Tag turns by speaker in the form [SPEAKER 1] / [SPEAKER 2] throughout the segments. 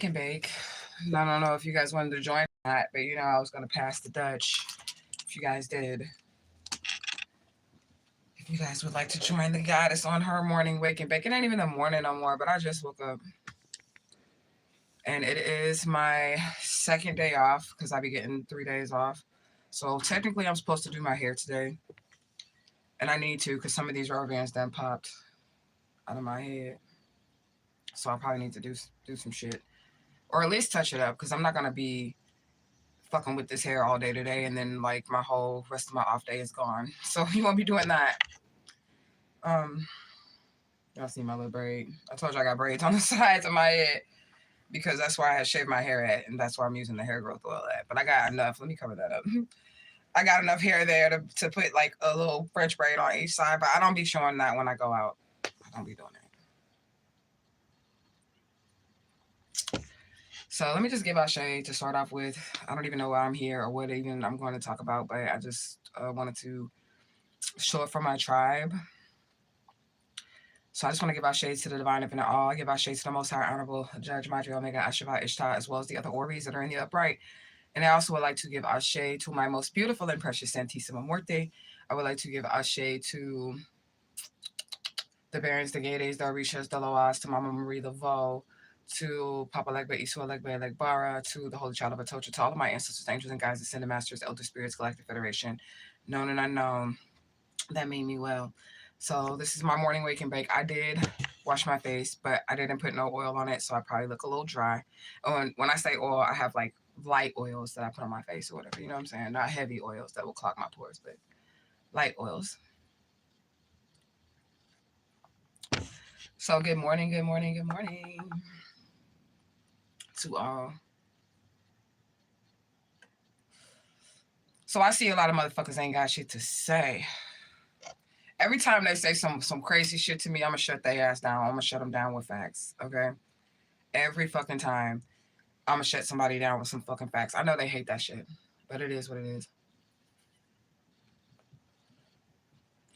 [SPEAKER 1] Can bake. I don't know if you guys wanted to join that, but you know I was gonna pass the Dutch if you guys did. If you guys would like to join the goddess on her morning wake and bake. It ain't even the morning no more, but I just woke up. And it is my second day off because I be getting 3 days off. So technically I'm supposed to do my hair today. And I need to because some of these rubber bands done popped out of my head. So I probably need to do some shit. Or at least touch it up because I'm not going to be fucking with this hair all day today and then like my whole rest of my off day is gone. So you won't be doing that. Y'all see my little braid. I told you I got braids on the sides of my head because that's where I had shaved my hair at and that's where I'm using the hair growth oil at. But I got enough. Let me cover that up. I got enough hair there to put like a little French braid on each side, but I don't be showing that when I go out. I don't be doing that. So let me just give out shade to start off with. I don't even know why I'm here or what even I'm going to talk about, but I just wanted to show it for my tribe. So I just want to give out shades to the divine infinite all. I give out shades to the most high honorable Judge Madri Omega Ashava Ishtar, as well as the other Oris that are in the upright. And I also would like to give out shade to my most beautiful and precious Santissima Muerte. I would like to give out shade to the Barons, the Gades, the Orishas, the Loas, to Mama Marie Laveau, to Papa Legba, Isua Legba, Legbara, to the Holy Child of Atocha, to all of my ancestors, angels, and guides, ascended masters, elder spirits, galactic federation, known and unknown, that mean me well. So this is my morning wake and bake. I did wash my face, but I didn't put no oil on it, so I probably look a little dry. And when I say oil, I have like light oils that I put on my face or whatever, you know what I'm saying? Not heavy oils that will clog my pores, but light oils. So good morning, good morning, good morning to all. So I see a lot of motherfuckers ain't got shit to say. Every time they say some crazy shit to me, I'm gonna shut their ass down. I'm gonna shut them down with facts, okay? Every fucking time, I'm gonna shut somebody down with some fucking facts. I know they hate that shit, but it is what it is.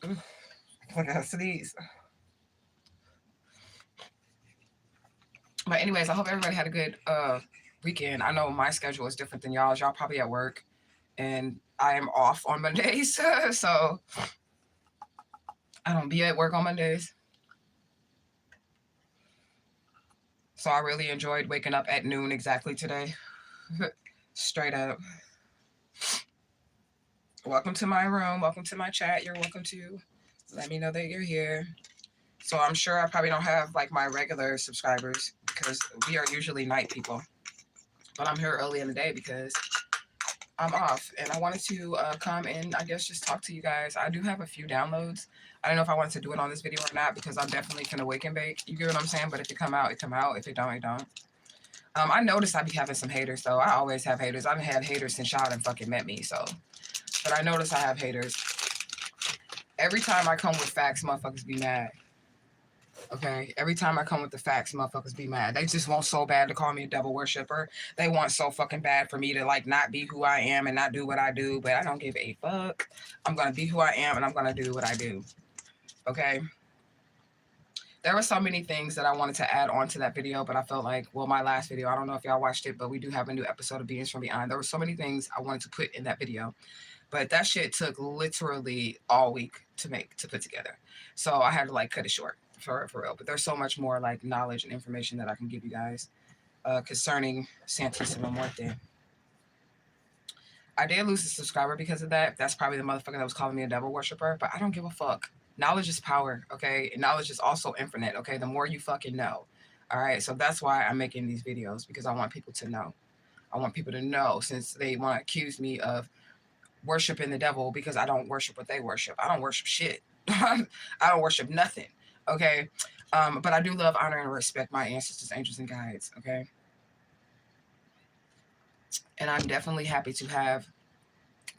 [SPEAKER 1] I gotta sneeze. But anyways, I hope everybody had a good weekend. I know my schedule is different than y'all's. Y'all probably at work, and I am off on Mondays, so I don't be at work on Mondays. So I really enjoyed waking up at noon exactly today. Straight up. Welcome to my room. Welcome to my chat. You're welcome to let me know that you're here. So I'm sure I probably don't have like my regular subscribers because we are usually night people. But I'm here early in the day because I'm off. And I wanted to come and I guess just talk to you guys. I do have a few downloads. I don't know if I wanted to do it on this video or not because I'm definitely going to wake and bake. You get what I'm saying? But if it come out, it come out. If it don't, it don't. I noticed I be having some haters though. I always have haters. I've had haters since y'all done fucking met me. So, but I noticed I have haters. Every time I come with facts, motherfuckers be mad. Okay, every time I come with the facts, motherfuckers be mad. They just want so bad to call me a devil worshiper. They want so fucking bad for me to like not be who I am and not do what I do. But I don't give a fuck. I'm gonna be who I am and I'm gonna do what I do. Okay. There were so many things that I wanted to add on to that video, but I felt like, well, my last video, I don't know if y'all watched it, but we do have a new episode of Beings from Beyond. There were so many things I wanted to put in that video, but that shit took literally all week to put together. So I had to like cut it short. For real, but there's so much more like knowledge and information that I can give you guys concerning Santissima Muerte. I did lose a subscriber because of that. That's probably the motherfucker that was calling me a devil worshiper, but I don't give a fuck. Knowledge is power, okay? And knowledge is also infinite, okay? The more you fucking know, all right? So that's why I'm making these videos, because I want people to know. I want people to know, since they want to accuse me of worshiping the devil because I don't worship what they worship. I don't worship shit. I don't worship nothing. Okay, but I do love, honor, and respect my ancestors, angels, and guides, okay? And I'm definitely happy to have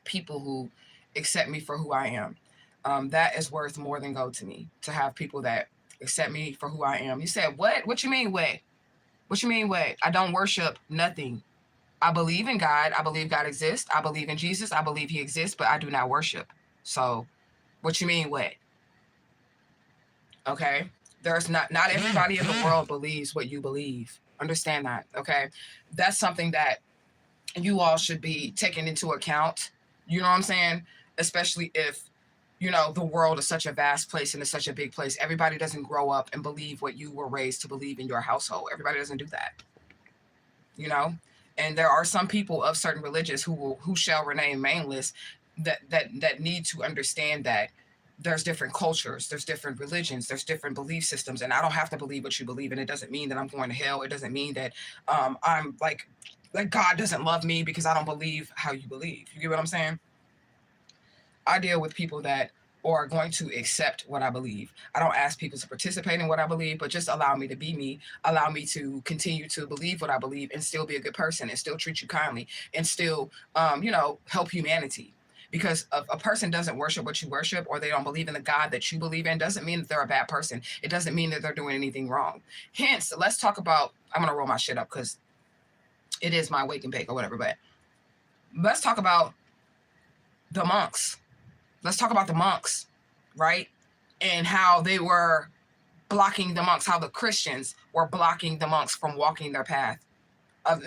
[SPEAKER 1] people who accept me for who I am. That is worth more than gold to me, to have people that accept me for who I am. You said, what? What you mean, what? What you mean, what? I don't worship nothing. I believe in God. I believe God exists. I believe in Jesus. I believe he exists, but I do not worship. So what you mean, what? Okay, there's not everybody in the world believes what you believe. Understand that, okay? That's something that you all should be taking into account. You know what I'm saying? Especially if, you know, the world is such a vast place and it's such a big place. Everybody doesn't grow up and believe what you were raised to believe in your household. Everybody doesn't do that, you know? And there are some people of certain religions who shall remain nameless that need to understand that there's different cultures, there's different religions, there's different belief systems, and I don't have to believe what you believe, and it doesn't mean that I'm going to hell. It doesn't mean that I'm like God doesn't love me because I don't believe how you believe. You get what I'm saying? I deal with people that are going to accept what I believe. I don't ask people to participate in what I believe, but just allow me to be me. Allow me to continue to believe what I believe and still be a good person and still treat you kindly and still, you know, help humanity. Because a person doesn't worship what you worship, or they don't believe in the God that you believe in, doesn't mean that they're a bad person. It doesn't mean that they're doing anything wrong. Hence, let's talk about, I'm going to roll my shit up because it is my wake and bake or whatever, but let's talk about the monks. Let's talk about the monks, right? And how they were blocking the monks, how the Christians were blocking the monks from walking their path.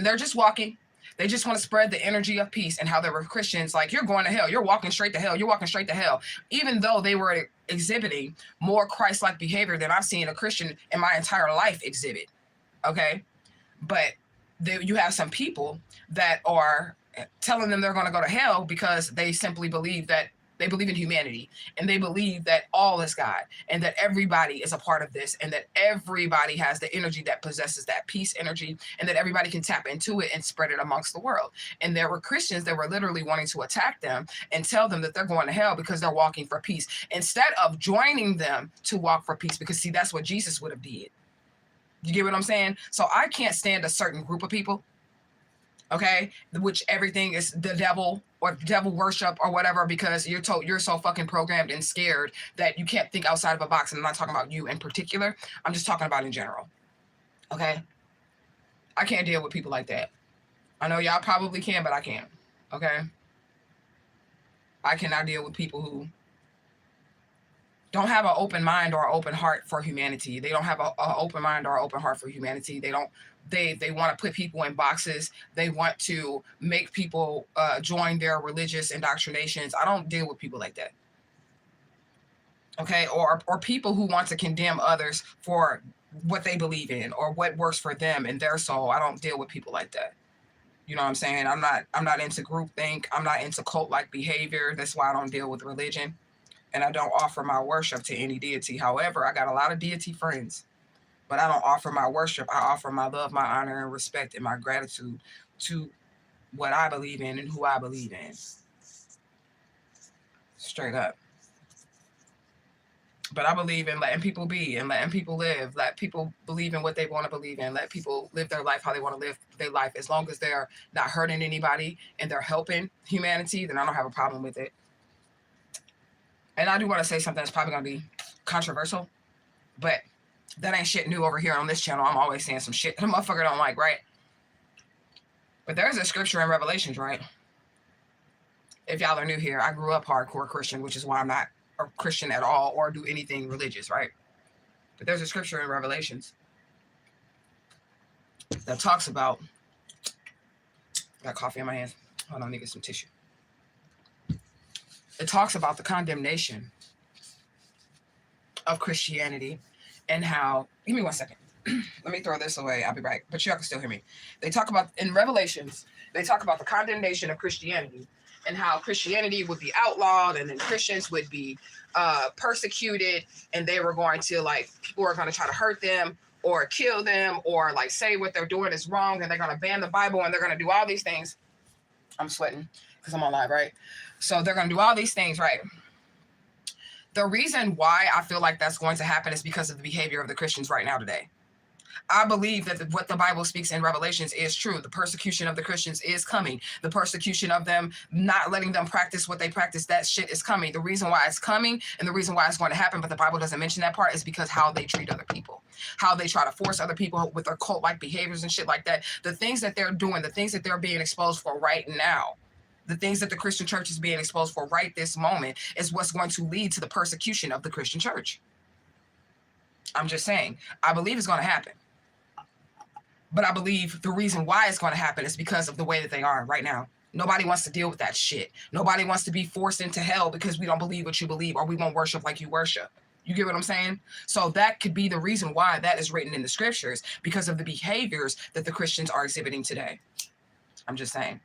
[SPEAKER 1] They're just walking. They just want to spread the energy of peace, and how there were Christians like, you're going to hell. You're walking straight to hell. You're walking straight to hell. Even though they were exhibiting more Christ-like behavior than I've seen a Christian in my entire life exhibit. Okay? But you have some people that are telling them they're going to go to hell because they simply believe that they believe in humanity, and they believe that all is God, and that everybody is a part of this, and that everybody has the energy that possesses that peace energy, and that everybody can tap into it and spread it amongst the world. And there were Christians that were literally wanting to attack them and tell them that they're going to hell because they're walking for peace, instead of joining them to walk for peace, because see, that's what Jesus would have did. You get what I'm saying? So I can't stand a certain group of people, okay, which everything is the devil or devil worship or whatever, because you're told, you're so fucking programmed and scared that you can't think outside of a box. And I'm not talking about you in particular. I'm just talking about in general. Okay. I can't deal with people like that. I know y'all probably can, but I can't. Okay. I cannot deal with people who don't have an open mind or an open heart for humanity. They don't have an open mind or an open heart for humanity. They don't. They want to put people in boxes. They want to make people join their religious indoctrinations. I don't deal with people like that. Okay, or people who want to condemn others for what they believe in or what works for them and their soul. I don't deal with people like that. You know what I'm saying? I'm not into groupthink. I'm not into cult-like behavior. That's why I don't deal with religion. And I don't offer my worship to any deity. However, I got a lot of deity friends, but I don't offer my worship. I offer my love, my honor, and respect, and my gratitude to what I believe in and who I believe in. Straight up. But I believe in letting people be and letting people live. Let people believe in what they want to believe in. Let people live their life how they want to live their life. As long as they're not hurting anybody and they're helping humanity, then I don't have a problem with it. And I do want to say something that's probably going to be controversial, but that ain't shit new over here on this channel. I'm always saying some shit that a motherfucker don't like, right? But there's a scripture in Revelations, right? If y'all are new here, I grew up hardcore Christian, which is why I'm not a Christian at all or do anything religious, right? But there's a scripture in Revelations that talks about, got coffee in my hands. Hold on, let me get some tissue. It talks about the condemnation of Christianity and how, give me 1 second. Let me throw this away. I'll be right. But y'all can still hear me. They talk about, in Revelations, they talk about the condemnation of Christianity and how Christianity would be outlawed and then Christians would be persecuted, and they were going to, like, people were going to try to hurt them or kill them or like say what they're doing is wrong, and they're going to ban the Bible and they're going to do all these things. I'm sweating because I'm on live, right? So they're going to do all these things, right? The reason why I feel like that's going to happen is because of the behavior of the Christians right now today. I believe that what the Bible speaks in Revelations is true. The persecution of the Christians is coming. The persecution of them, not letting them practice what they practice, that shit is coming. The reason why it's coming and the reason why it's going to happen, but the Bible doesn't mention that part, is because how they treat other people, how they try to force other people with their cult-like behaviors and shit like that. The things that they're doing, the things that they're being exposed for right now, the things that the Christian church is being exposed for right this moment is what's going to lead to the persecution of the Christian church. I'm just saying, I believe it's going to happen. But I believe the reason why it's going to happen is because of the way that they are right now. Nobody wants to deal with that shit. Nobody wants to be forced into hell because we don't believe what you believe, or we won't worship like you worship. You get what I'm saying? So that could be the reason why that is written in the scriptures, because of the behaviors that the Christians are exhibiting today. I'm just saying.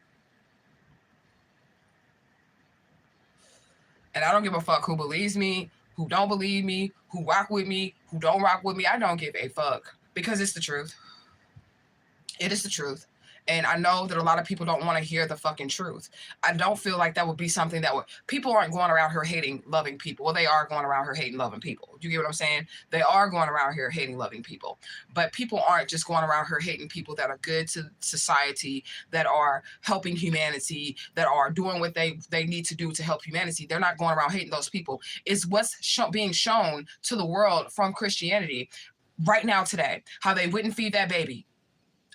[SPEAKER 1] And I don't give a fuck who believes me, who don't believe me, who rock with me, who don't rock with me. I don't give a fuck, because it's the truth. It is the truth. And I know that a lot of people don't want to hear the fucking truth. I don't feel like that would be something that would, people aren't going around here hating loving people. Well, they are going around here hating loving people. Do you get what I'm saying? They are going around here hating loving people. But people aren't just going around here hating people that are good to society, that are helping humanity, that are doing what they need to do to help humanity. They're not going around hating those people. It's what's being shown to the world from Christianity right now today, how they wouldn't feed that baby.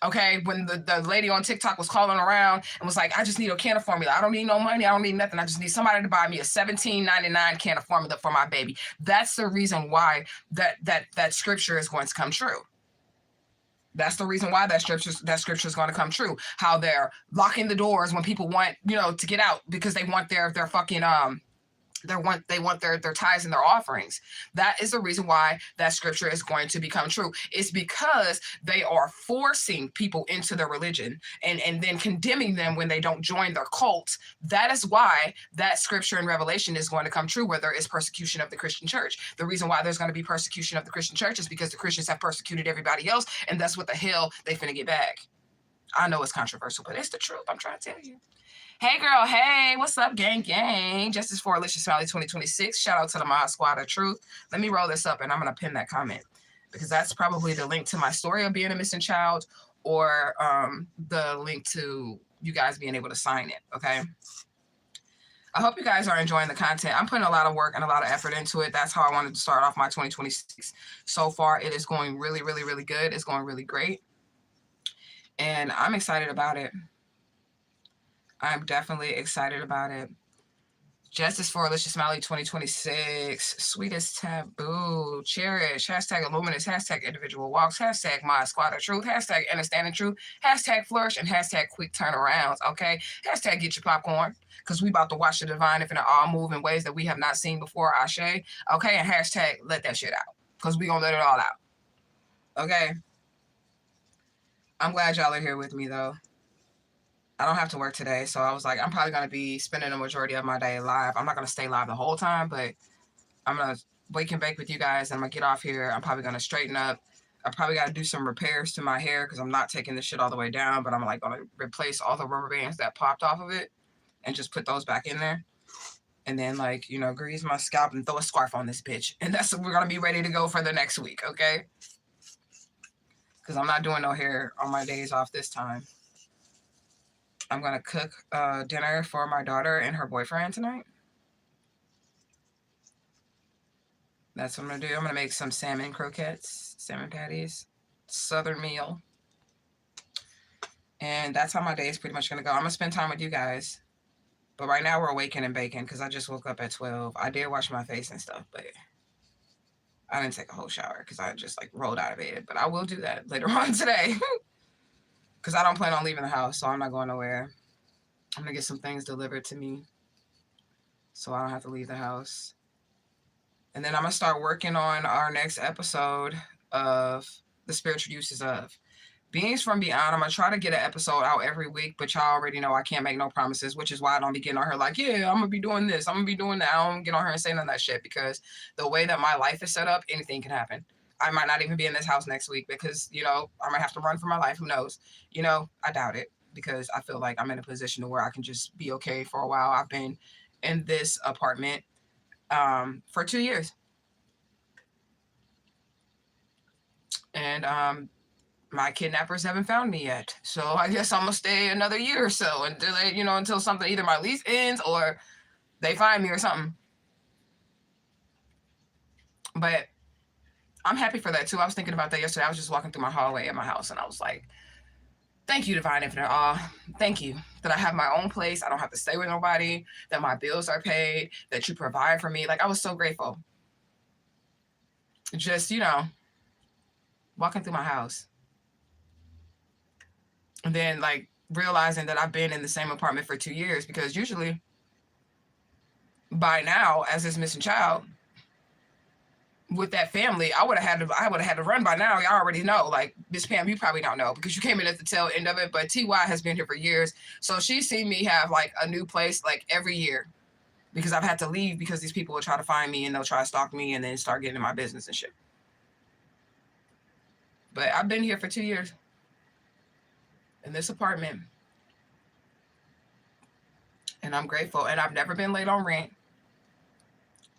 [SPEAKER 1] Okay, when the lady on TikTok was calling around and was like, I just need a can of formula. I don't need no money. I don't need nothing. I just need somebody to buy me a $17.99 can of formula for my baby. That's the reason why that scripture is going to come true. That's the reason why that scripture is going to come true. How they're locking the doors when people want, to get out because they want their fucking they want their tithes and their offerings. That is the reason why that scripture is going to become true. It's because they are forcing people into their religion and then condemning them when they don't join their cult. That is why that scripture in Revelation is going to come true, where there is persecution of the Christian church. The reason why there's going to be persecution of the Christian church is because the Christians have persecuted everybody else, and that's what the hell they finna get back. I know it's controversial, but it's the truth. I'm trying to tell you. Hey girl, hey, what's up, gang? Justice for Alicia Smiley 2026. Shout out to the Mod Squad of Truth. Let me roll this up and I'm going to pin that comment, because that's probably the link to my story of being a missing child, or the link to you guys being able to sign it, okay? I hope you guys are enjoying the content. I'm putting a lot of work and a lot of effort into it. That's how I wanted to start off my 2026. So far, it is going really, really, really good. It's going really great. And I'm excited about it. I'm definitely excited about it. Justice for Alicia Smiley 2026. Sweetest taboo. Cherish. Hashtag Illuminous. Hashtag Individual Walks. Hashtag My Squad of Truth. Hashtag Understanding Truth. Hashtag Flourish. And hashtag Quick Turnarounds. Okay? Hashtag Get Your Popcorn. Because we about to watch the divine infinite all move in ways that we have not seen before. Ashe. Okay? And hashtag Let That Shit Out. Because we gonna let it all out. Okay? I'm glad y'all are here with me, though. I don't have to work today, so I was like, I'm probably going to be spending the majority of my day live. I'm not going to stay live the whole time, but I'm going to wake and bake with you guys, and I'm going to get off here. I'm probably going to straighten up. I probably got to do some repairs to my hair because I'm not taking this shit all the way down, but I'm like going to replace all the rubber bands that popped off of it and just put those back in there. And then, like, grease my scalp and throw a scarf on this bitch. And that's what we're going to be ready to go for the next week, okay? Because I'm not doing no hair on my days off this time. I'm going to cook dinner for my daughter and her boyfriend tonight. That's what I'm going to do. I'm going to make some salmon croquettes, salmon patties, southern meal. And that's how my day is pretty much going to go. I'm going to spend time with you guys. But right now we're waking and baking because I just woke up at 12. I did wash my face and stuff, but I didn't take a whole shower because I just rolled out of bed. But I will do that later on today. Because I don't plan on leaving the house, so I'm not going nowhere. I'm going to get some things delivered to me so I don't have to leave the house. And then I'm going to start working on our next episode of The Spiritual Uses of Beings from Beyond. I'm going to try to get an episode out every week, but y'all already know I can't make no promises, which is why I don't be getting on her like, yeah, I'm going to be doing this. I'm going to be doing that. I don't get on her and say none of that shit, because the way that my life is set up, anything can happen. I might not even be in this house next week because, I might have to run for my life. Who knows? I doubt it, because I feel like I'm in a position where I can just be okay for a while. I've been in this apartment for 2 years. And my kidnappers haven't found me yet. So I guess I'm going to stay another year or so until until something, either my lease ends or they find me or something. But I'm happy for that too. I was thinking about that yesterday. I was just walking through my hallway at my house and I was like, thank you, Divine Infinite. Thank you that I have my own place. I don't have to stay with nobody, that my bills are paid, that you provide for me. I was so grateful. Just, walking through my house. And then like realizing that I've been in the same apartment for 2 years, because usually by now, as this missing child with that family, I would have had to run by now. Y'all already know. Like Miss Pam, you probably don't know because you came in at the tail end of it. But TY has been here for years, so she's seen me have like a new place like every year, because I've had to leave because these people will try to find me and they'll try to stalk me and then start getting in my business and shit. But I've been here for 2 years in this apartment, and I'm grateful. And I've never been late on rent.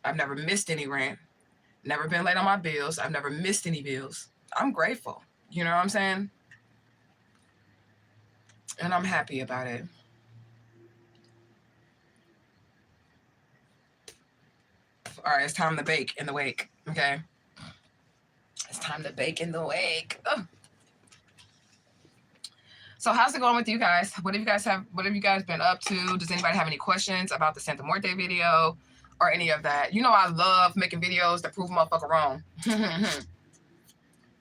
[SPEAKER 1] I've never missed any rent. Never been late on my bills. I've never missed any bills. I'm grateful. You know what I'm saying? And I'm happy about it. All right, it's time to bake in the wake. Okay. It's time to bake in the wake. Ugh. So how's it going with you guys? What have you guys been up to? Does anybody have any questions about the Santa Muerte video or any of that? You know I love making videos that prove a motherfucker wrong.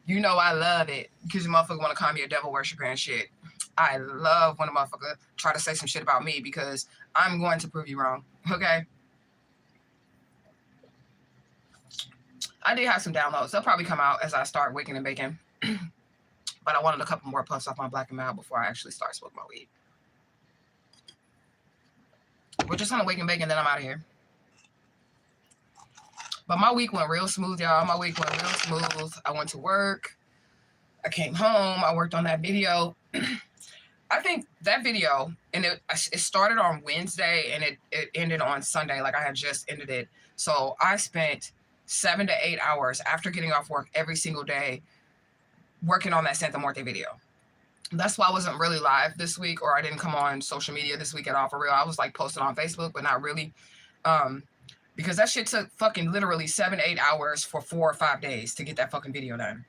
[SPEAKER 1] You know I love it because the motherfucker want to call me a devil worshiper and shit. I love when a motherfucker try to say some shit about me because I'm going to prove you wrong. Okay? I did have some downloads. They'll probably come out as I start waking and baking. But I wanted a couple more puffs off my black and mild before I actually start smoking my weed. We're just gonna wake and bake and then I'm out of here. But my week went real smooth, y'all. My week went real smooth. I went to work. I came home. I worked on that video. I think that video, and it started on Wednesday and it ended on Sunday. Like I had just ended it. So I spent 7 to 8 hours after getting off work every single day working on that Santa Muerte video. That's why I wasn't really live this week, or I didn't come on social media this week at all for real. I was like posting on Facebook, but not really. Because that shit took fucking literally 7 to 8 hours for 4 or 5 days to get that fucking video done.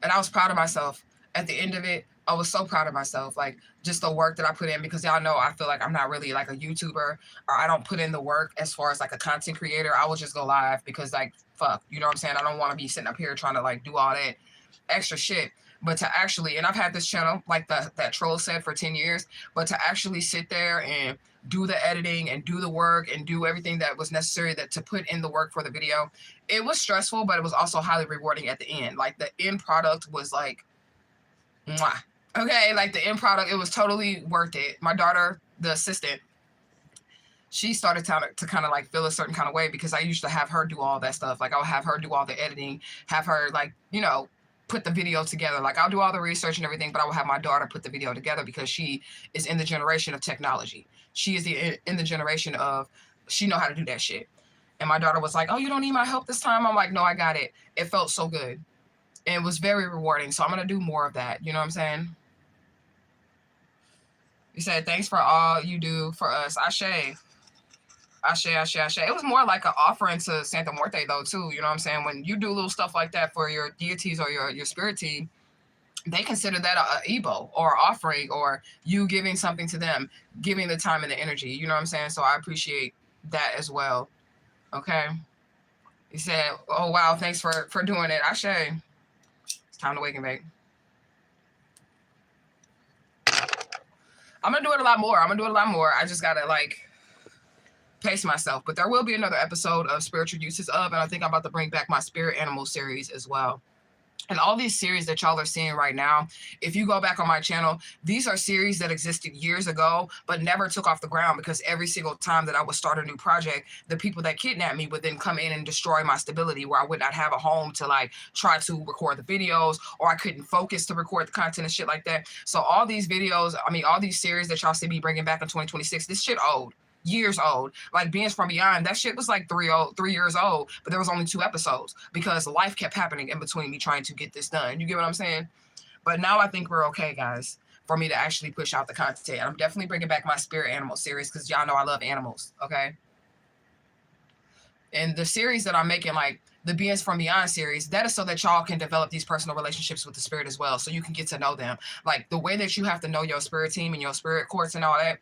[SPEAKER 1] And I was proud of myself. At the end of it, I was so proud of myself. Like, just the work that I put in, because y'all know I feel like I'm not really like a YouTuber, or I don't put in the work as far as like a content creator. I will just go live because like, fuck, you know what I'm saying? I don't want to be sitting up here trying to like do all that extra shit. But to actually, and I've had this channel, like that troll said, for 10 years, but to actually sit there and do the editing and do the work and do everything that was necessary to put in the work for the video, it was stressful, but it was also highly rewarding at the end. Like the end product was like, mwah. Okay, like the end product, it was totally worth it. My daughter, the assistant, she started to kind of like feel a certain kind of way because I used to have her do all that stuff. Like I would have her do all the editing, have her like, you know, put the video together. Like I'll do all the research and everything, but I will have my daughter put the video together because she is in the generation of technology. She is in the generation of, she know how to do that shit. And my daughter was like, oh, you don't need my help this time? I'm like, no, I got it. It felt so good. And it was very rewarding. So I'm going to do more of that. You know what I'm saying? You said, thanks for all you do for us. Ashe. Ashe, ashe, ashe. It was more like an offering to Santa Muerte, though, too. You know what I'm saying? When you do little stuff like that for your deities or your spirit team, they consider that a Ebo or offering, or you giving something to them, giving the time and the energy. You know what I'm saying? So I appreciate that as well. Okay. He said, oh, wow, thanks for doing it. Ashe. It's time to wake and bake. I'm going to do it a lot more. I just got to, like, pace myself. But there will be another episode of Spiritual Uses Of, and I think I'm about to bring back my Spirit Animal series as well. And all these series that y'all are seeing right now, if you go back on my channel, these are series that existed years ago, but never took off the ground, because every single time that I would start a new project, the people that kidnapped me would then come in and destroy my stability, where I would not have a home to like try to record the videos, or I couldn't focus to record the content and shit like that. So all these videos, I mean, all these series that y'all see me bringing back in 2026, this shit old. Years old. Like Beings from Beyond, that shit was like 3 years old, but there was only 2 episodes because life kept happening in between me trying to get this done. You get what I'm saying? But now I think we're okay, guys, for me to actually push out the content. I'm definitely bringing back my Spirit Animal series because y'all know I love animals, okay? And the series that I'm making, like the Beings from Beyond series, that is so that y'all can develop these personal relationships with the spirit as well, so you can get to know them. Like the way that you have to know your spirit team and your spirit courts and all that,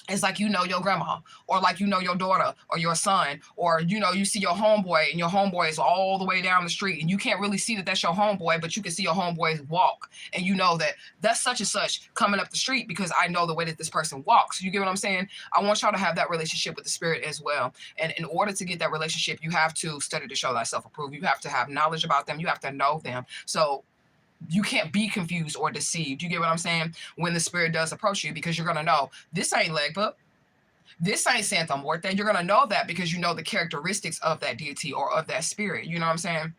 [SPEAKER 1] It's like, you know, your grandma, or like, you know, your daughter or your son, or, you know, you see your homeboy and your homeboy is all the way down the street and you can't really see that that's your homeboy, but you can see your homeboy walk. And you know that that's such and such coming up the street because I know the way that this person walks. You get what I'm saying? I want y'all to have that relationship with the spirit as well. And in order to get that relationship, you have to study to show thyself approved. You have to have knowledge about them. You have to know them. So you can't be confused or deceived. You get what I'm saying? When the spirit does approach you, because you're going to know this ain't Legba, this ain't Santa Muerte. You're going to know that because you know the characteristics of that deity or of that spirit. You know what I'm saying?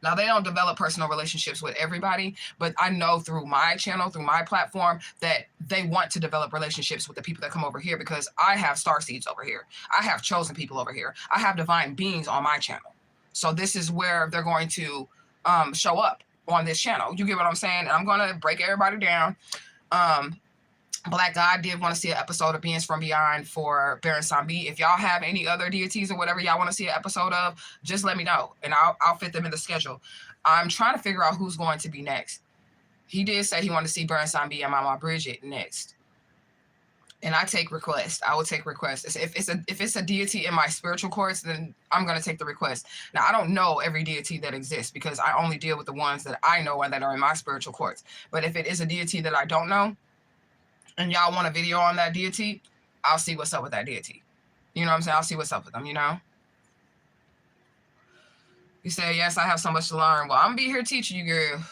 [SPEAKER 1] Now, they don't develop personal relationships with everybody, but I know through my channel, through my platform, that they want to develop relationships with the people that come over here because I have starseeds over here. I have chosen people over here. I have divine beings on my channel. So this is where they're going to show up on this channel. You get what I'm saying? And I'm going to break everybody down. Black God did want to see an episode of Beings from Beyond for Baron Sambi. If y'all have any other deities or whatever y'all want to see an episode of, just let me know and I'll fit them in the schedule. I'm trying to figure out who's going to be next. He did say he wanted to see Baron Sambi and Mama Bridget next. And I take requests. I will take requests. If it's a deity in my spiritual course, then I'm going to take the request. Now, I don't know every deity that exists because I only deal with the ones that I know and that are in my spiritual course. But if it is a deity that I don't know, and y'all want a video on that deity, I'll see what's up with that deity. You know what I'm saying? I'll see what's up with them, you know? You say, yes, I have so much to learn. Well, I'm going to be here teaching you, girl.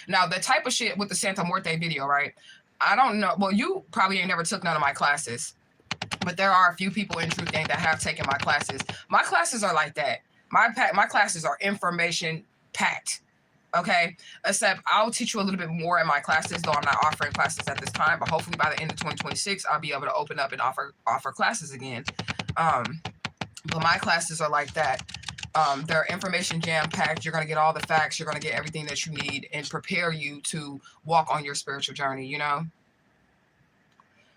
[SPEAKER 1] Now, the type of shit with the Santa Muerte video, right? I don't know. Well, you probably ain't never took none of my classes, but there are a few people in Truth Gang that have taken my classes. My classes are like that. My classes are information packed. Okay, except I'll teach you a little bit more in my classes, though I'm not offering classes at this time, but hopefully by the end of 2026, I'll be able to open up and offer classes again. But my classes are like that. They're information jam-packed. You're going to get all the facts. You're going to get everything that you need and prepare you to walk on your spiritual journey, you know?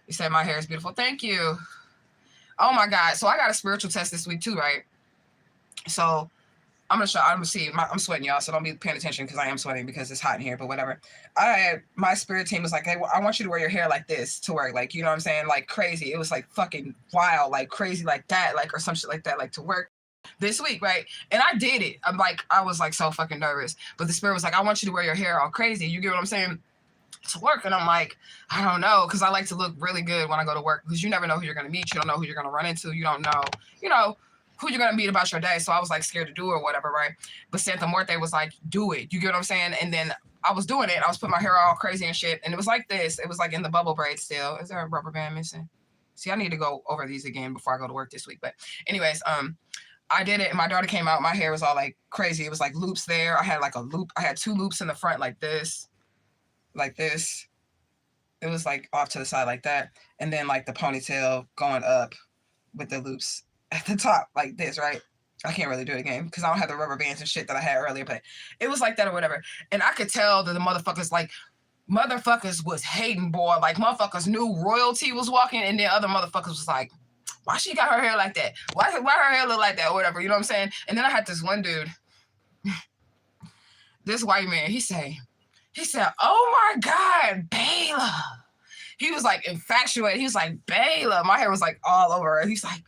[SPEAKER 1] You said my hair is beautiful. Thank you. Oh, my God. So I got a spiritual test this week, too, right? So I'm gonna see. I'm sweating, y'all, so don't be paying attention because I am sweating because it's hot in here, but whatever. My spirit team was like, hey, I want you to wear your hair like this to work, like, you know what I'm saying? Like crazy. It was like fucking wild, like crazy like that, like, or some shit like that, like to work this week, right? And I did it. I was like so fucking nervous, but the spirit was like, I want you to wear your hair all crazy. You get what I'm saying? To work. And I'm like, I don't know, because I like to look really good when I go to work because you never know who you're gonna meet. You don't know who you're gonna run into. You don't know, you know, who you're going to meet about your day. So I was like scared to do it or whatever, right? But Santa Muerte was like, do it. You get what I'm saying? And then I was doing it. I was putting my hair all crazy and shit. And it was like this. It was like in the bubble braid still. Is there a rubber band missing? See, I need to go over these again before I go to work this week. But anyways, I did it and my daughter came out. My hair was all like crazy. It was like loops there. I had like a loop. I had 2 loops in the front like this. Like this. It was like off to the side like that. And then like the ponytail going up with the loops at the top like this, right? I can't really do it again because I don't have the rubber bands and shit that I had earlier, but it was like that or whatever. And I could tell that the motherfuckers was hating, boy. Like motherfuckers knew royalty was walking, and then other motherfuckers was like, why she got her hair like that? Why her hair look like that or whatever? You know what I'm saying? And then I had this one dude, this white man, he said, oh my God, Bayla. He was like infatuated. He was like, Bayla. My hair was like all over. He's like,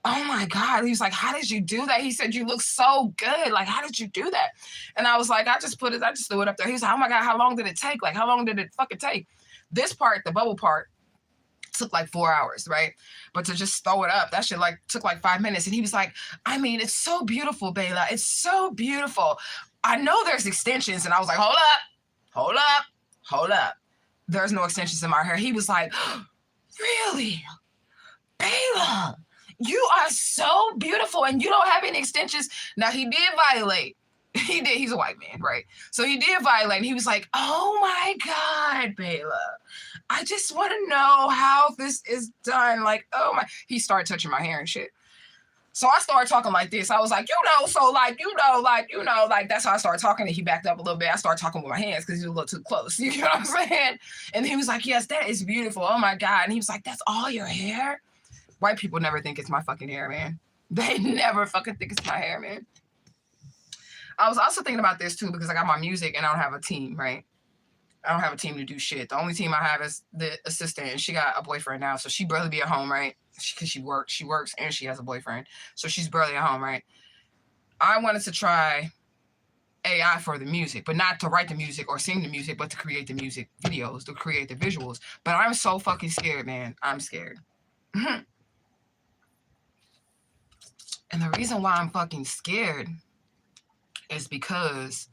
[SPEAKER 1] oh my God. He was like, how did you do that? He said, you look so good. Like, how did you do that? And I was like, I just threw it up there. He was like, oh my God, how long did it take? Like, how long did it fucking take? This part, the bubble part, took like 4 hours, right? But to just throw it up, that shit like took like 5 minutes. And he was like, I mean, it's so beautiful, Bayla. It's so beautiful. I know there's extensions. And I was like, hold up. There's no extensions in my hair. He was like, really? Bayla, you are so beautiful and you don't have any extensions. Now he did violate. He did. He's a white man, right? So he did violate. And he was like, oh my God, Bayla, I just want to know how this is done. Like, oh my, he started touching my hair and shit. So I started talking like this. I was like, that's how I started talking. And he backed up a little bit. I started talking with my hands because he was a little too close. You know what I'm saying? And he was like, yes, that is beautiful. Oh my God. And he was like, that's all your hair? White people never think it's my fucking hair, man. They never fucking think it's my hair, man. I was also thinking about this too because I got my music and I don't have a team, right? I don't have a team to do shit. The only team I have is the assistant, and she got a boyfriend now, so she barely be at home, right? Because she works, and she has a boyfriend, so she's barely at home, right? I wanted to try AI for the music, but not to write the music or sing the music, but to create the music videos, to create the visuals. But I'm so fucking scared, man. I'm scared. And the reason why I'm fucking scared is because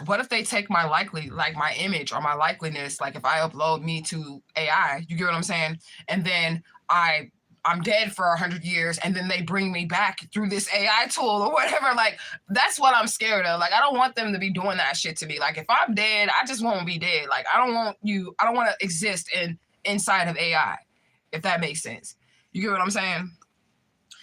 [SPEAKER 1] what if they take my my image or my likeliness, like if I upload me to AI, you get what I'm saying? And then I'm dead for 100 years, and then they bring me back through this AI tool or whatever. Like, that's what I'm scared of. Like, I don't want them to be doing that shit to me. Like, if I'm dead, I just won't be dead. Like, I don't want to exist inside of AI, if that makes sense. You get what I'm saying?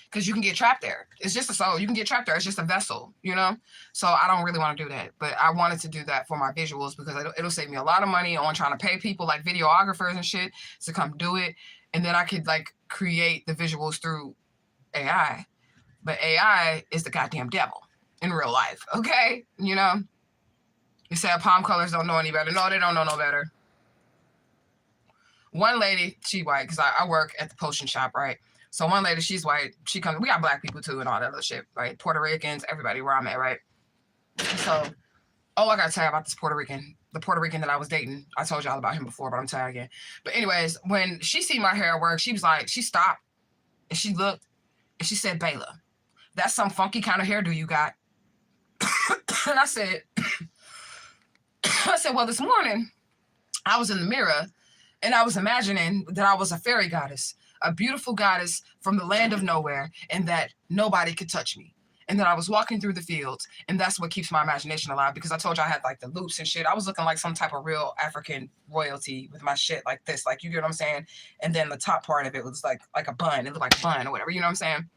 [SPEAKER 1] Because you can get trapped there. It's just a soul. You can get trapped there. It's just a vessel, you know? So I don't really want to do that. But I wanted to do that for my visuals because it'll save me a lot of money on trying to pay people like videographers and shit to come do it. And then I could like create the visuals through AI. But AI is the goddamn devil in real life, okay? You know? You said palm colors don't know any better. No, they don't know no better. One lady, she white, because I work at the potion shop, right? So one lady, she's white. She comes. We got black people too and all that other shit, right? Puerto Ricans, everybody where I'm at, right? So, I gotta tell you about this Puerto Rican. The Puerto Rican that I was dating. I told y'all about him before, but I'm telling you again. But anyways, when she seen my hair at work, she was like, she stopped and she looked and she said, "Bayla, that's some funky kind of hairdo you got." And I said, well, this morning I was in the mirror and I was imagining that I was a fairy goddess. A beautiful goddess from the land of nowhere, and that nobody could touch me. And that I was walking through the fields, and that's what keeps my imagination alive, because I told you I had like the loops and shit. I was looking like some type of real African royalty with my shit like this, like, you get what I'm saying? And then the top part of it was like a bun. It looked like a bun or whatever, you know what I'm saying?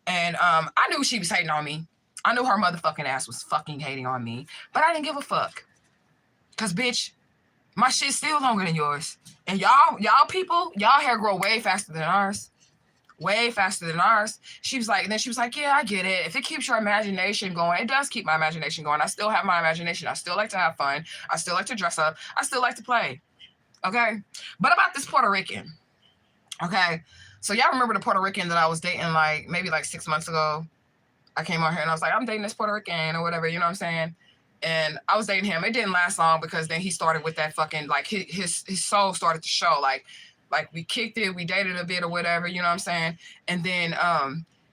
[SPEAKER 1] And I knew she was hating on me. I knew her motherfucking ass was fucking hating on me, but I didn't give a fuck. Because, bitch, my shit's still longer than yours. And y'all people, y'all hair grow way faster than ours. Way faster than ours. She was like, yeah, I get it. If it keeps your imagination going, it does keep my imagination going. I still have my imagination. I still like to have fun. I still like to dress up. I still like to play. Okay? But about this Puerto Rican. Okay? So y'all remember the Puerto Rican that I was dating maybe 6 months ago? I came on here and I was like, I'm dating this Puerto Rican or whatever, you know what I'm saying? And I was dating him. It didn't last long because then he started with that fucking, like, his soul started to show. Like we kicked it, we dated a bit or whatever, you know what I'm saying? And then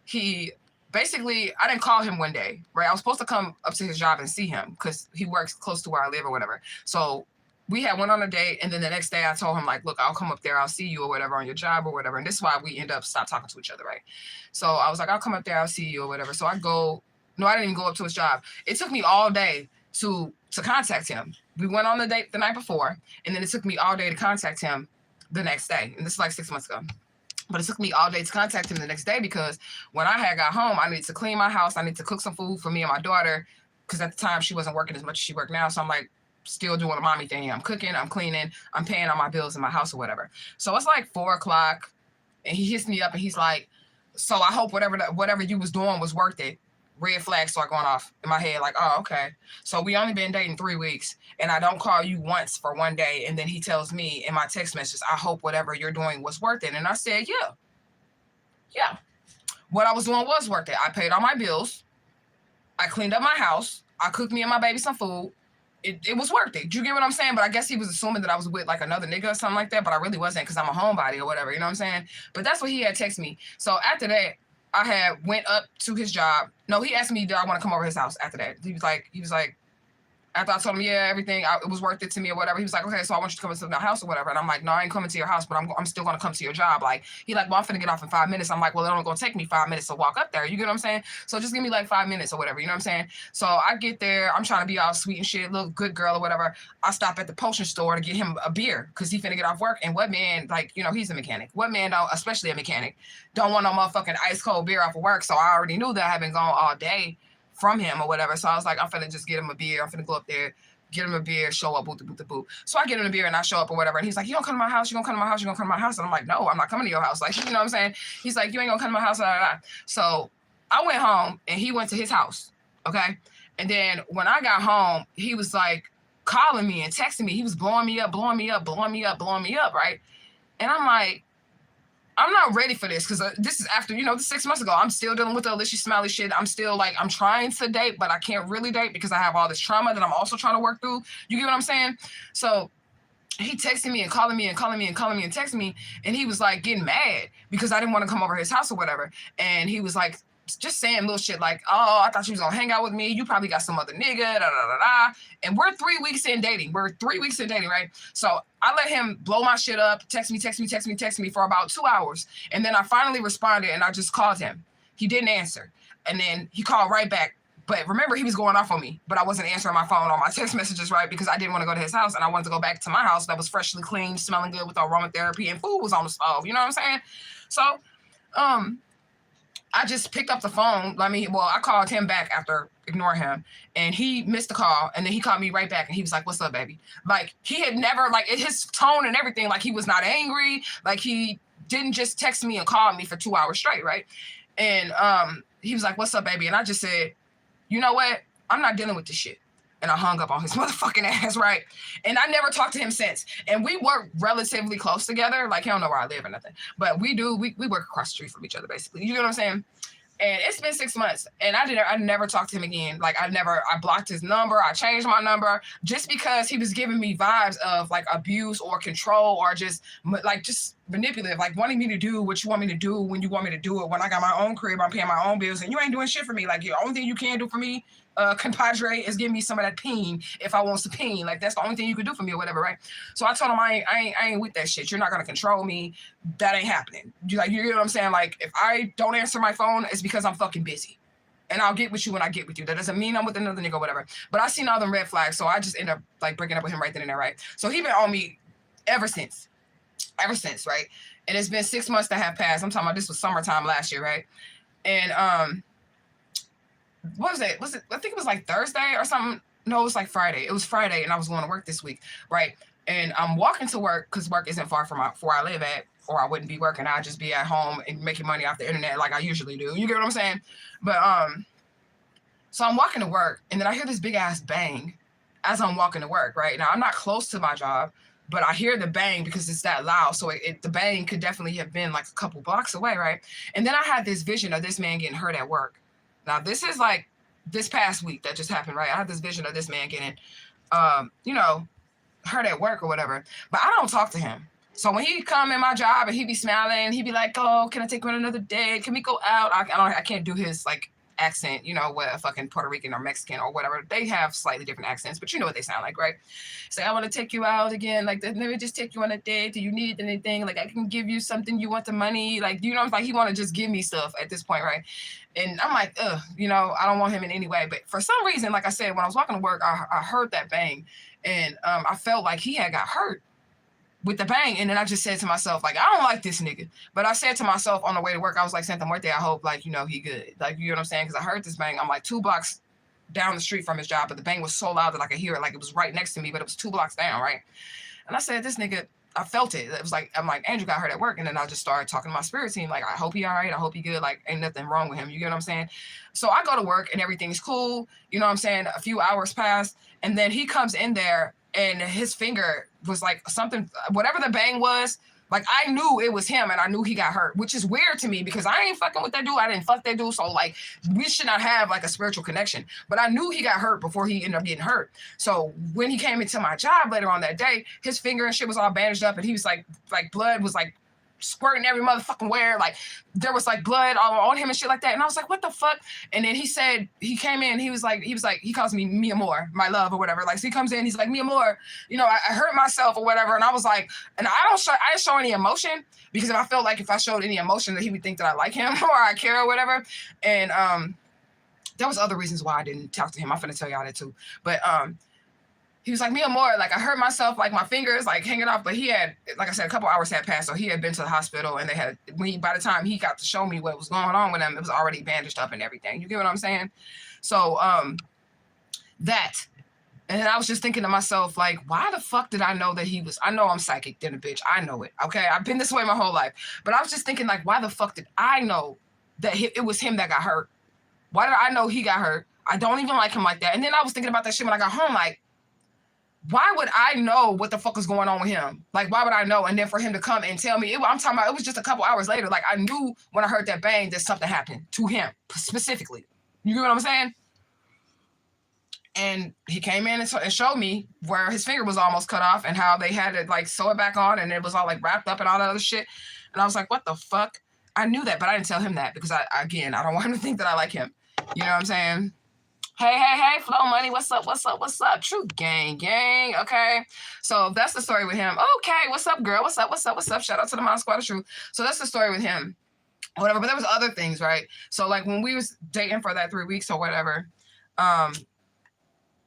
[SPEAKER 1] he basically, I didn't call him one day, right? I was supposed to come up to his job and see him because he works close to where I live or whatever. So we had went on a date, and then the next day I told him, like, look, I'll come up there, I'll see you or whatever on your job or whatever. And this is why we end up stop talking to each other, right? So I was like, I'll come up there, I'll see you or whatever. So I didn't even go up to his job. It took me all day to contact him. We went on the date the night before, and then it took me all day to contact him the next day. And this is like 6 months ago. But it took me all day to contact him the next day because when I had got home, I needed to clean my house. I need to cook some food for me and my daughter because at the time she wasn't working as much as she worked now. So I'm like still doing a mommy thing. I'm cooking, I'm cleaning, I'm paying all my bills in my house or whatever. So it's like 4 o'clock and he hits me up and he's like, so I hope whatever you was doing was worth it. Red flags start going off in my head, like, oh, okay. So we only been dating 3 weeks, and I don't call you once for one day, and then he tells me in my text message, I hope whatever you're doing was worth it. And I said, yeah. What I was doing was worth it. I paid all my bills. I cleaned up my house. I cooked me and my baby some food. It was worth it. Do you get what I'm saying? But I guess he was assuming that I was with like another nigga or something like that, but I really wasn't because I'm a homebody or whatever, you know what I'm saying? But that's what he had texted me. So after that, I had went up to his job. No, he asked me, did I want to come over his house after that? He was like, after I told him, yeah, everything, it was worth it to me or whatever. He was like, okay, so I want you to come to my house or whatever. And I'm like, no, I ain't coming to your house, but I'm still going to come to your job. Like, he like, well, I'm finna get off in 5 minutes. I'm like, well, it only going to take me 5 minutes to walk up there. You get what I'm saying? So just give me like 5 minutes or whatever. You know what I'm saying? So I get there. I'm trying to be all sweet and shit, little good girl or whatever. I stop at the potion store to get him a beer because he finna get off work. And what man, like, you know, he's a mechanic. What man, don't, especially a mechanic, don't want no motherfucking ice cold beer off of work. So I already knew that I had been gone all day from him or whatever. So I was like, I'm finna just get him a beer. I'm finna go up there, get him a beer, show up, boot the boot. So I get him a beer and I show up or whatever. And he's like, you don't come to my house, you gonna come to my house, you gonna come to my house. And I'm like, no, I'm not coming to your house. Like, you know what I'm saying? He's like, you ain't gonna come to my house. Blah, blah, blah. So I went home and he went to his house. Okay. And then when I got home, he was like, calling me and texting me. He was blowing me up, right? And I'm like, I'm not ready for this because this is after, this 6 months ago. I'm still dealing with the Alicia Smiley shit. I'm still like, I'm trying to date, but I can't really date because I have all this trauma that I'm also trying to work through. You get what I'm saying? So he texting me and calling me and texting me. And he was like getting mad because I didn't want to come over his house or whatever. And he was like, just saying little shit like, oh, I thought you was gonna hang out with me. You probably got some other nigga, da da da da. And we're 3 weeks in dating. Right? So I let him blow my shit up, text me for about 2 hours. And then I finally responded and I just called him. He didn't answer. And then he called right back. But remember, he was going off on me, but I wasn't answering my phone or my text messages, right? Because I didn't want to go to his house and I wanted to go back to my house that was freshly clean, smelling good with aromatherapy, and food was on the stove. You know what I'm saying? So, I just picked up the phone. I called him back after ignoring him, and he missed the call, and then he called me right back, and he was like, "What's up, baby?" Like, he had never, like, his tone and everything, like, he was not angry. Like, he didn't just text me and call me for 2 hours straight, right? And he was like, "What's up, baby?" And I just said, "You know what? I'm not dealing with this shit." And I hung up on his motherfucking ass, right? And I never talked to him since. And we work relatively close together. Like, he don't know where I live or nothing. But we work across the street from each other, basically. You know what I'm saying? And it's been 6 months. And I never talked to him again. Like, I blocked his number. I changed my number just because he was giving me vibes of, like, abuse or control or just manipulative. Like, wanting me to do what you want me to do when you want me to do it. When I got my own crib, I'm paying my own bills. And you ain't doing shit for me. Like, the only thing you can do for me, compadre, is give me some of that peen if I want some peen. Like, that's the only thing you can do for me or whatever, right? So I told him I ain't with that shit. You're not gonna control me. That ain't happening. You get what I'm saying? Like, if I don't answer my phone, it's because I'm fucking busy. And I'll get with you when I get with you. That doesn't mean I'm with another nigga or whatever. But I seen all them red flags, so I just end up like breaking up with him right then and there, right? So he been on me ever since, right? And it's been 6 months that have passed. I'm talking about this was summertime last year, right? And what was it? I think it was like Thursday or something. No, it was like Friday. It was Friday, and I was going to work this week, right? And I'm walking to work because work isn't far from where I live at, or I wouldn't be working. I'd just be at home and making money off the internet like I usually do. You get what I'm saying? But so I'm walking to work, and then I hear this big ass bang as I'm walking to work, right? Now I'm not close to my job, but I hear the bang because it's that loud. So the bang could definitely have been like a couple blocks away, right? And then I had this vision of this man getting hurt at work. Now, this is like this past week that just happened, right? I had this vision of this man getting, hurt at work or whatever. But I don't talk to him. So when he come in my job and he be smiling, he be like, "Oh, can I take you on another date? Can we go out?" I can't do his like accent, what a fucking Puerto Rican or Mexican or whatever. They have slightly different accents, but you know what they sound like, right? Say, "I want to take you out again. Like, let me just take you on a date. Do you need anything? Like, I can give you something. You want the money?" Like, like he want to just give me stuff at this point, right? And I'm like, ugh, I don't want him in any way. But for some reason, like I said, when I was walking to work, I heard that bang. And I felt like he had got hurt with the bang. And then I just said to myself, like, I don't like this nigga. But I said to myself on the way to work, I was like, Santa Muerte, I hope, like, he good. Like, you know what I'm saying? Because I heard this bang. I'm like 2 blocks down the street from his job, but the bang was so loud that I could hear it. Like, it was right next to me, but it was 2 blocks down, right? And I said, this nigga, I felt it. It was like, I'm like, Andrew got hurt at work. And then I just started talking to my spirit team. Like, I hope he all right. I hope he good. Like, ain't nothing wrong with him. You get what I'm saying? So I go to work and everything's cool. You know what I'm saying? A few hours pass. And then he comes in there and his finger was like something, whatever the bang was, like I knew it was him and I knew he got hurt, which is weird to me because I ain't fucking with that dude. I didn't fuck that dude. So like, we should not have like a spiritual connection, but I knew he got hurt before he ended up getting hurt. So when he came into my job later on that day, his finger and shit was all bandaged up and he was like blood was like squirting every motherfucking where, like there was like blood all on him and shit like that. And I was like, what the fuck? And then he said, he came in, he was like, he calls me mi amor, my love or whatever. Like, so he comes in, he's like, mi amor, I hurt myself or whatever. And I was like, and I didn't show any emotion because if I felt like if I showed any emotion that he would think that I like him or I care or whatever. And there was other reasons why I didn't talk to him. I'm finna tell y'all that too. But he was like, mi amor, like I hurt myself, like my fingers like hanging off, but he had, like I said, a couple hours had passed, so he had been to the hospital and they had, by the time he got to show me what was going on with him, it was already bandaged up and everything. You get what I'm saying? So that, and then I was just thinking to myself, like, why the fuck did I know that I know I'm psychic than a bitch. I know it, okay? I've been this way my whole life. But I was just thinking, like, why the fuck did I know that it was him that got hurt? Why did I know he got hurt? I don't even like him like that. And then I was thinking about that shit when I got home, like, Why would I know what the fuck is going on with him? Like, why would I know? And then for him to come and tell me, I'm talking about, it was just a couple hours later. Like, I knew when I heard that bang that something happened to him specifically. You get what I'm saying? And he came in and showed me where his finger was almost cut off and how they had to like sew it back on and it was all like wrapped up and all that other shit. And I was like, what the fuck? I knew that, but I didn't tell him that because I don't want him to think that I like him. You know what I'm saying? Hey, Flow Money, what's up? Truth gang. Okay. So that's the story with him. Okay, what's up, girl? What's up? Shout out to the Mod Squad of Truth. So that's the story with him. Whatever, but there was other things, right? So like when we was dating for that 3 weeks or whatever,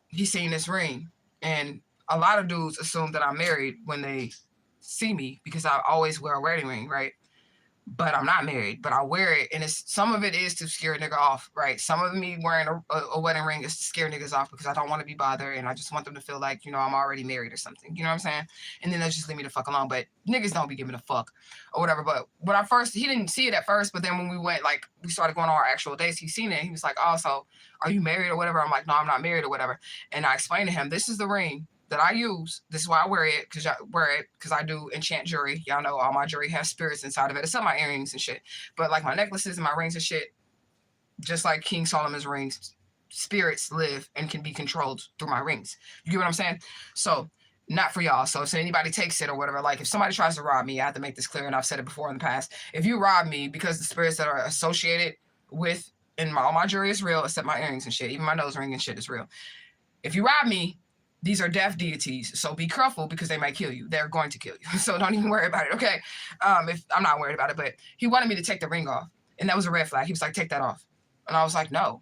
[SPEAKER 1] he seen this ring. And a lot of dudes assume that I'm married when they see me because I always wear a wedding ring, right? But I'm not married, but I wear it. And some of it is to scare a nigga off, right? Some of me wearing a wedding ring is to scare niggas off because I don't want to be bothered. And I just want them to feel like, you know, I'm already married or something. You know what I'm saying? And then they'll just leave me the fuck alone. But niggas don't be giving a fuck or whatever. But when he didn't see it at first. But then when we started going on our actual dates, he seen it. And he was like, oh, so are you married or whatever? I'm like, no, I'm not married or whatever. And I explained to him, this is the ring that I use. This is why I wear it, because I do enchant jewelry. Y'all know all my jewelry has spirits inside of it, except my earrings and shit. But like my necklaces and my rings and shit, just like King Solomon's rings, spirits live and can be controlled through my rings. You get what I'm saying? So not for y'all. So if anybody takes it or whatever, like if somebody tries to rob me, I have to make this clear, and I've said it before in the past. If you rob me, because the spirits that are associated with, and all my jewelry is real, except my earrings and shit, even my nose ring and shit is real. If you rob me, these are death deities, so be careful because they might kill you. They're going to kill you, so don't even worry about it, okay? If I'm not worried about it, but he wanted me to take the ring off, and that was a red flag. He was like, take that off. And I was like, no.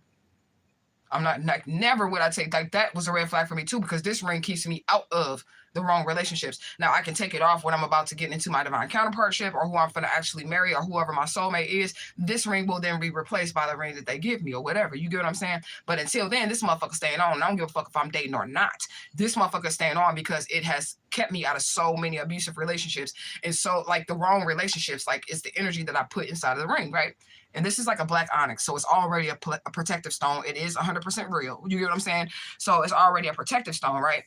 [SPEAKER 1] I'm not, like, never would I take, like, that was a red flag for me too, because this ring keeps me out of the wrong relationships. Now, I can take it off when I'm about to get into my divine counterpartship or who I'm going to actually marry or whoever my soulmate is. This ring will then be replaced by the ring that they give me or whatever. You get what I'm saying? But until then, this motherfucker's staying on. I don't give a fuck if I'm dating or not. This motherfucker's staying on because it has kept me out of so many abusive relationships. And so, like, the wrong relationships, like, it's the energy that I put inside of the ring, right? And this is like a black onyx, so it's already a protective stone. It is 100% real. You get what I'm saying? So it's already a protective stone, right?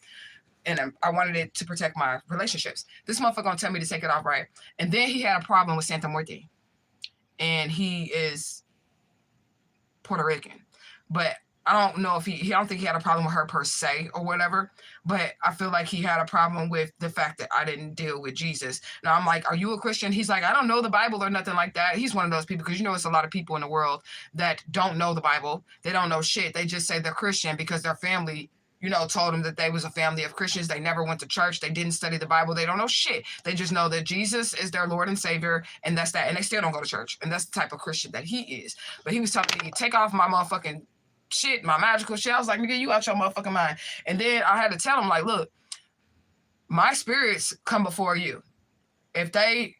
[SPEAKER 1] And I wanted it to protect my relationships. This motherfucker gonna tell me to take it off, right? And then he had a problem with Santa Muerte. And he is Puerto Rican. But I don't know if I don't think he had a problem with her per se or whatever. But I feel like he had a problem with the fact that I didn't deal with Jesus. Now I'm like, are you a Christian? He's like, I don't know the Bible or nothing like that. He's one of those people, because you know it's a lot of people in the world that don't know the Bible. They don't know shit. They just say they're Christian because their family, you know, told them that they was a family of Christians. They never went to church. They didn't study the Bible. They don't know shit. They just know that Jesus is their Lord and Savior, and that's that. And they still don't go to church. And that's the type of Christian that he is. But he was telling me, take off my motherfucking shit, my magical shit. I was like, nigga, you out your motherfucking mind. And then I had to tell him, like, look, my spirits come before you. If they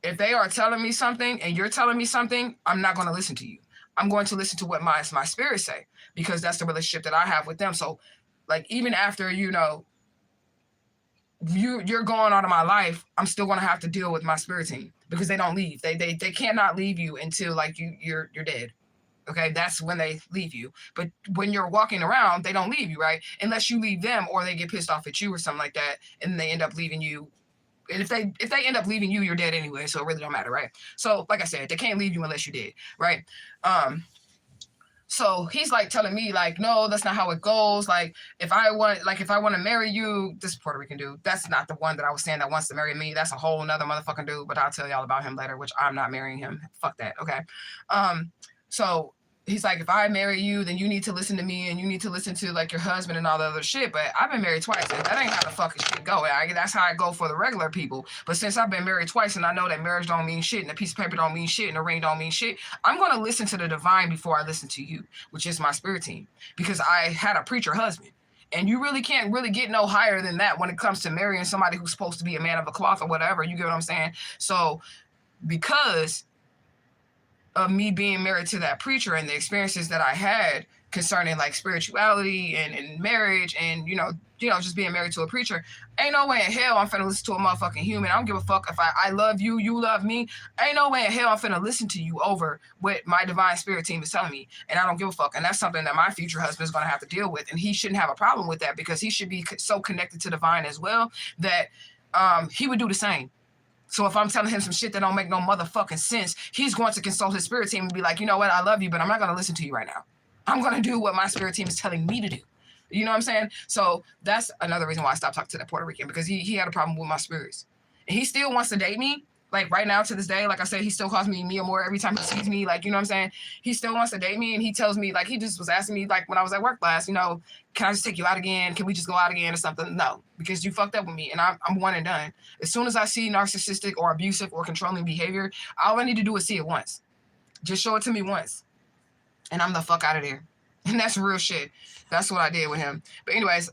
[SPEAKER 1] are telling me something and you're telling me something, I'm not going to listen to you. I'm going to listen to what my spirits say, because that's the relationship that I have with them. So, like, even after, you know, you're going out of my life, I'm still going to have to deal with my spirit team, because they don't leave. They cannot leave you until, like, you're dead. Okay, that's when they leave you. But when you're walking around, they don't leave you, right? Unless you leave them, or they get pissed off at you or something like that, and they end up leaving you. And if they end up leaving you, you're dead anyway, so it really don't matter, right? So, like I said, they can't leave you unless you did, right? So he's like telling me, like, no, that's not how it goes. Like, if I want to marry you, this Puerto Rican dude, that's not the one that I was saying that wants to marry me. That's a whole nother motherfucking dude, but I'll tell y'all about him later, which I'm not marrying him. Fuck that, okay? So he's like, if I marry you, then you need to listen to me, and you need to listen to, like, your husband and all the other shit. But I've been married twice, and that ain't how the fucking shit go. That's how I go for the regular people. But since I've been married twice, and I know that marriage don't mean shit, and a piece of paper don't mean shit, and a ring don't mean shit, I'm going to listen to the divine before I listen to you, which is my spirit team, because I had a preacher husband. And you really can't really get no higher than that when it comes to marrying somebody who's supposed to be a man of a cloth or whatever. You get what I'm saying? So because of me being married to that preacher and the experiences that I had concerning, like, spirituality and marriage and, you know, you know, just being married to a preacher. Ain't no way in hell I'm finna listen to a motherfucking human. I don't give a fuck if I love you, you love me. Ain't no way in hell I'm finna listen to you over what my divine spirit team is telling me. And I don't give a fuck. And that's something that my future husband is gonna have to deal with. And he shouldn't have a problem with that, because he should be so connected to divine as well that he would do the same. So if I'm telling him some shit that don't make no motherfucking sense, he's going to consult his spirit team and be like, you know what, I love you, but I'm not gonna listen to you right now. I'm gonna do what my spirit team is telling me to do. You know what I'm saying? So that's another reason why I stopped talking to that Puerto Rican, because he had a problem with my spirits. And he still wants to date me. Like right now to this day, like I said, he still calls me Mia Moore every time he sees me. Like, you know what I'm saying? He still wants to date me, and he tells me, like, he just was asking me, like, when I was at work last, you know, can I just take you out again? Can we just go out again or something? No, because you fucked up with me, and I'm one and done. As soon as I see narcissistic or abusive or controlling behavior, all I need to do is see it once. Just show it to me once, and I'm the fuck out of there. And that's real shit. That's what I did with him. But anyways,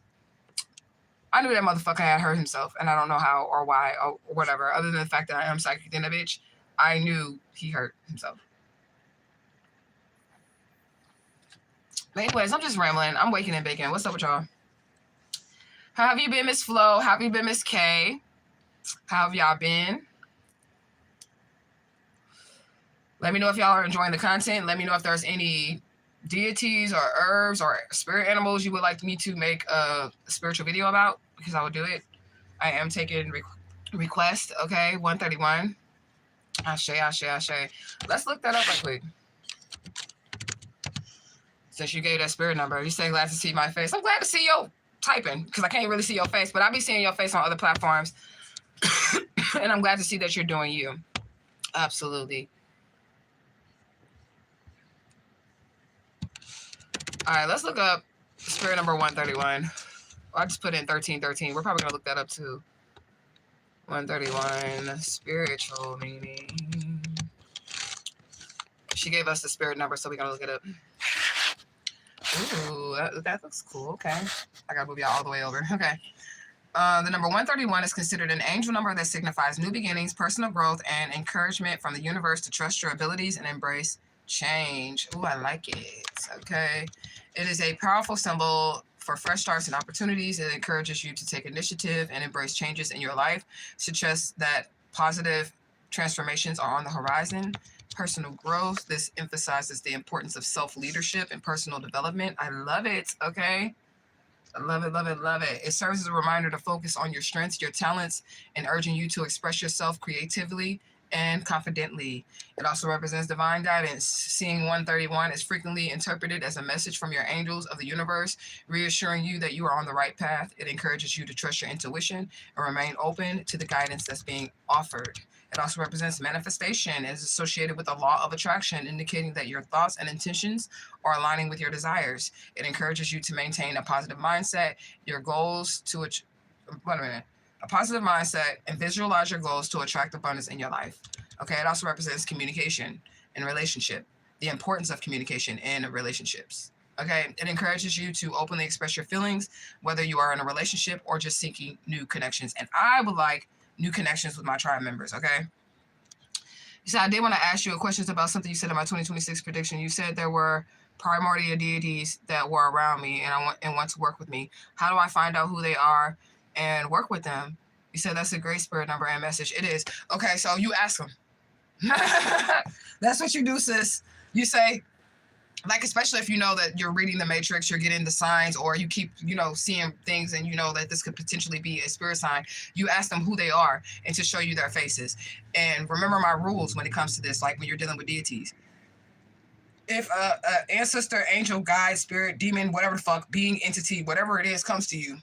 [SPEAKER 1] I knew that motherfucker had hurt himself, and I don't know how or why or whatever. Other than the fact that I am psychic than a bitch, I knew he hurt himself. But anyways, I'm just rambling. I'm waking and baking. What's up with y'all? How have you been, Miss Flo? How have you been, Miss K? How have y'all been? Let me know if y'all are enjoying the content. Let me know if there's any deities or herbs or spirit animals you would like me to make a spiritual video about, because I will do it. I am taking requests. Okay, 131. Ashe, ashe, ashe. Let's look that up right quick. Since you gave that spirit number, you say glad to see my face. I'm glad to see you typing, because I can't really see your face, but I'll be seeing your face on other platforms. And I'm glad to see that you're doing you. Absolutely. All right, let's look up spirit number 131. I just put in 1313. We're probably going to look that up too. 131, spiritual meaning. She gave us the spirit number, so we're going to look it up. Ooh, that looks cool. Okay. I got to move y'all all the way over. Okay. The number 131 is considered an angel number that signifies new beginnings, personal growth, and encouragement from the universe to trust your abilities and embrace change. Ooh, I like it. Okay. It is a powerful symbol for fresh starts and opportunities. It encourages you to take initiative and embrace changes in your life, suggests that positive transformations are on the horizon. Personal growth. This emphasizes the importance of self-leadership and personal development. I love it. Okay. I love it, love it, love it. It serves as a reminder to focus on your strengths, your talents, and urging you to express yourself creatively and confidently. It also represents divine guidance. Seeing 131 is frequently interpreted as a message from your angels of the universe, reassuring you that you are on the right path. It encourages you to trust your intuition and remain open to the guidance that's being offered. It also represents manifestation. It is associated with the law of attraction, indicating that your thoughts and intentions are aligning with your desires. It encourages you to maintain a positive mindset, your goals to a positive mindset, and visualize your goals to attract abundance in your life. Okay, it also represents communication and relationship, the importance of communication in relationships. Okay, it encourages you to openly express your feelings, whether you are in a relationship or just seeking new connections. And I would like new connections with my tribe members, okay? You said, I did want to ask you a question about something you said in my 2026 prediction. You said there were primordial deities that were around me and want to work with me. How do I find out who they are and work with them? You said that's a great spirit number and message. It is. Okay, so you ask them. That's what you do, sis. You say, like, especially if you know that you're reading the matrix, you're getting the signs, or you keep, seeing things and you know that this could potentially be a spirit sign, you ask them who they are and to show you their faces. And remember my rules when it comes to this, like when you're dealing with deities. If a ancestor, angel, guide, spirit, demon, whatever the fuck, being, entity, whatever it is comes to you,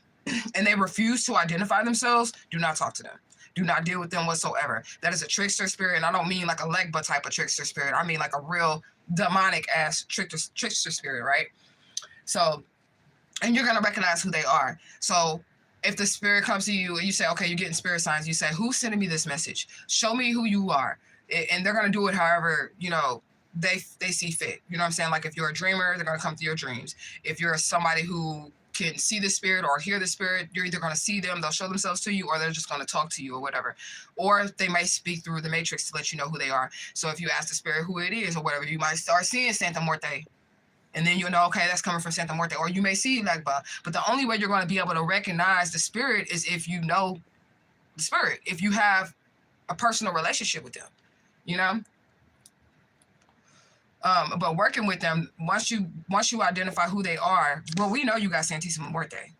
[SPEAKER 1] and they refuse to identify themselves, do not talk to them. Do not deal with them whatsoever. That is a trickster spirit, and I don't mean like a leg butt type of trickster spirit. I mean like a real demonic ass trickster spirit, right? So, and you're gonna recognize who they are. So if the spirit comes to you and you say, okay, you're getting spirit signs, you say, who's sending me this message? Show me who you are. And they're gonna do it however, they see fit. You know what I'm saying? Like if you're a dreamer, they're gonna come through your dreams. If you're somebody who can see the spirit or hear the spirit, you're either going to see them, they'll show themselves to you, or they're just going to talk to you or whatever. Or they might speak through the matrix to let you know who they are. So if you ask the spirit who it is or whatever, you might start seeing Santa Muerte. And then you'll know, okay, that's coming from Santa Muerte. Or you may see Legba. But the only way you're going to be able to recognize the spirit is if you know the spirit, if you have a personal relationship with them, you know? But working with them, once you identify who they are, well, we know you got Santissima Muerte.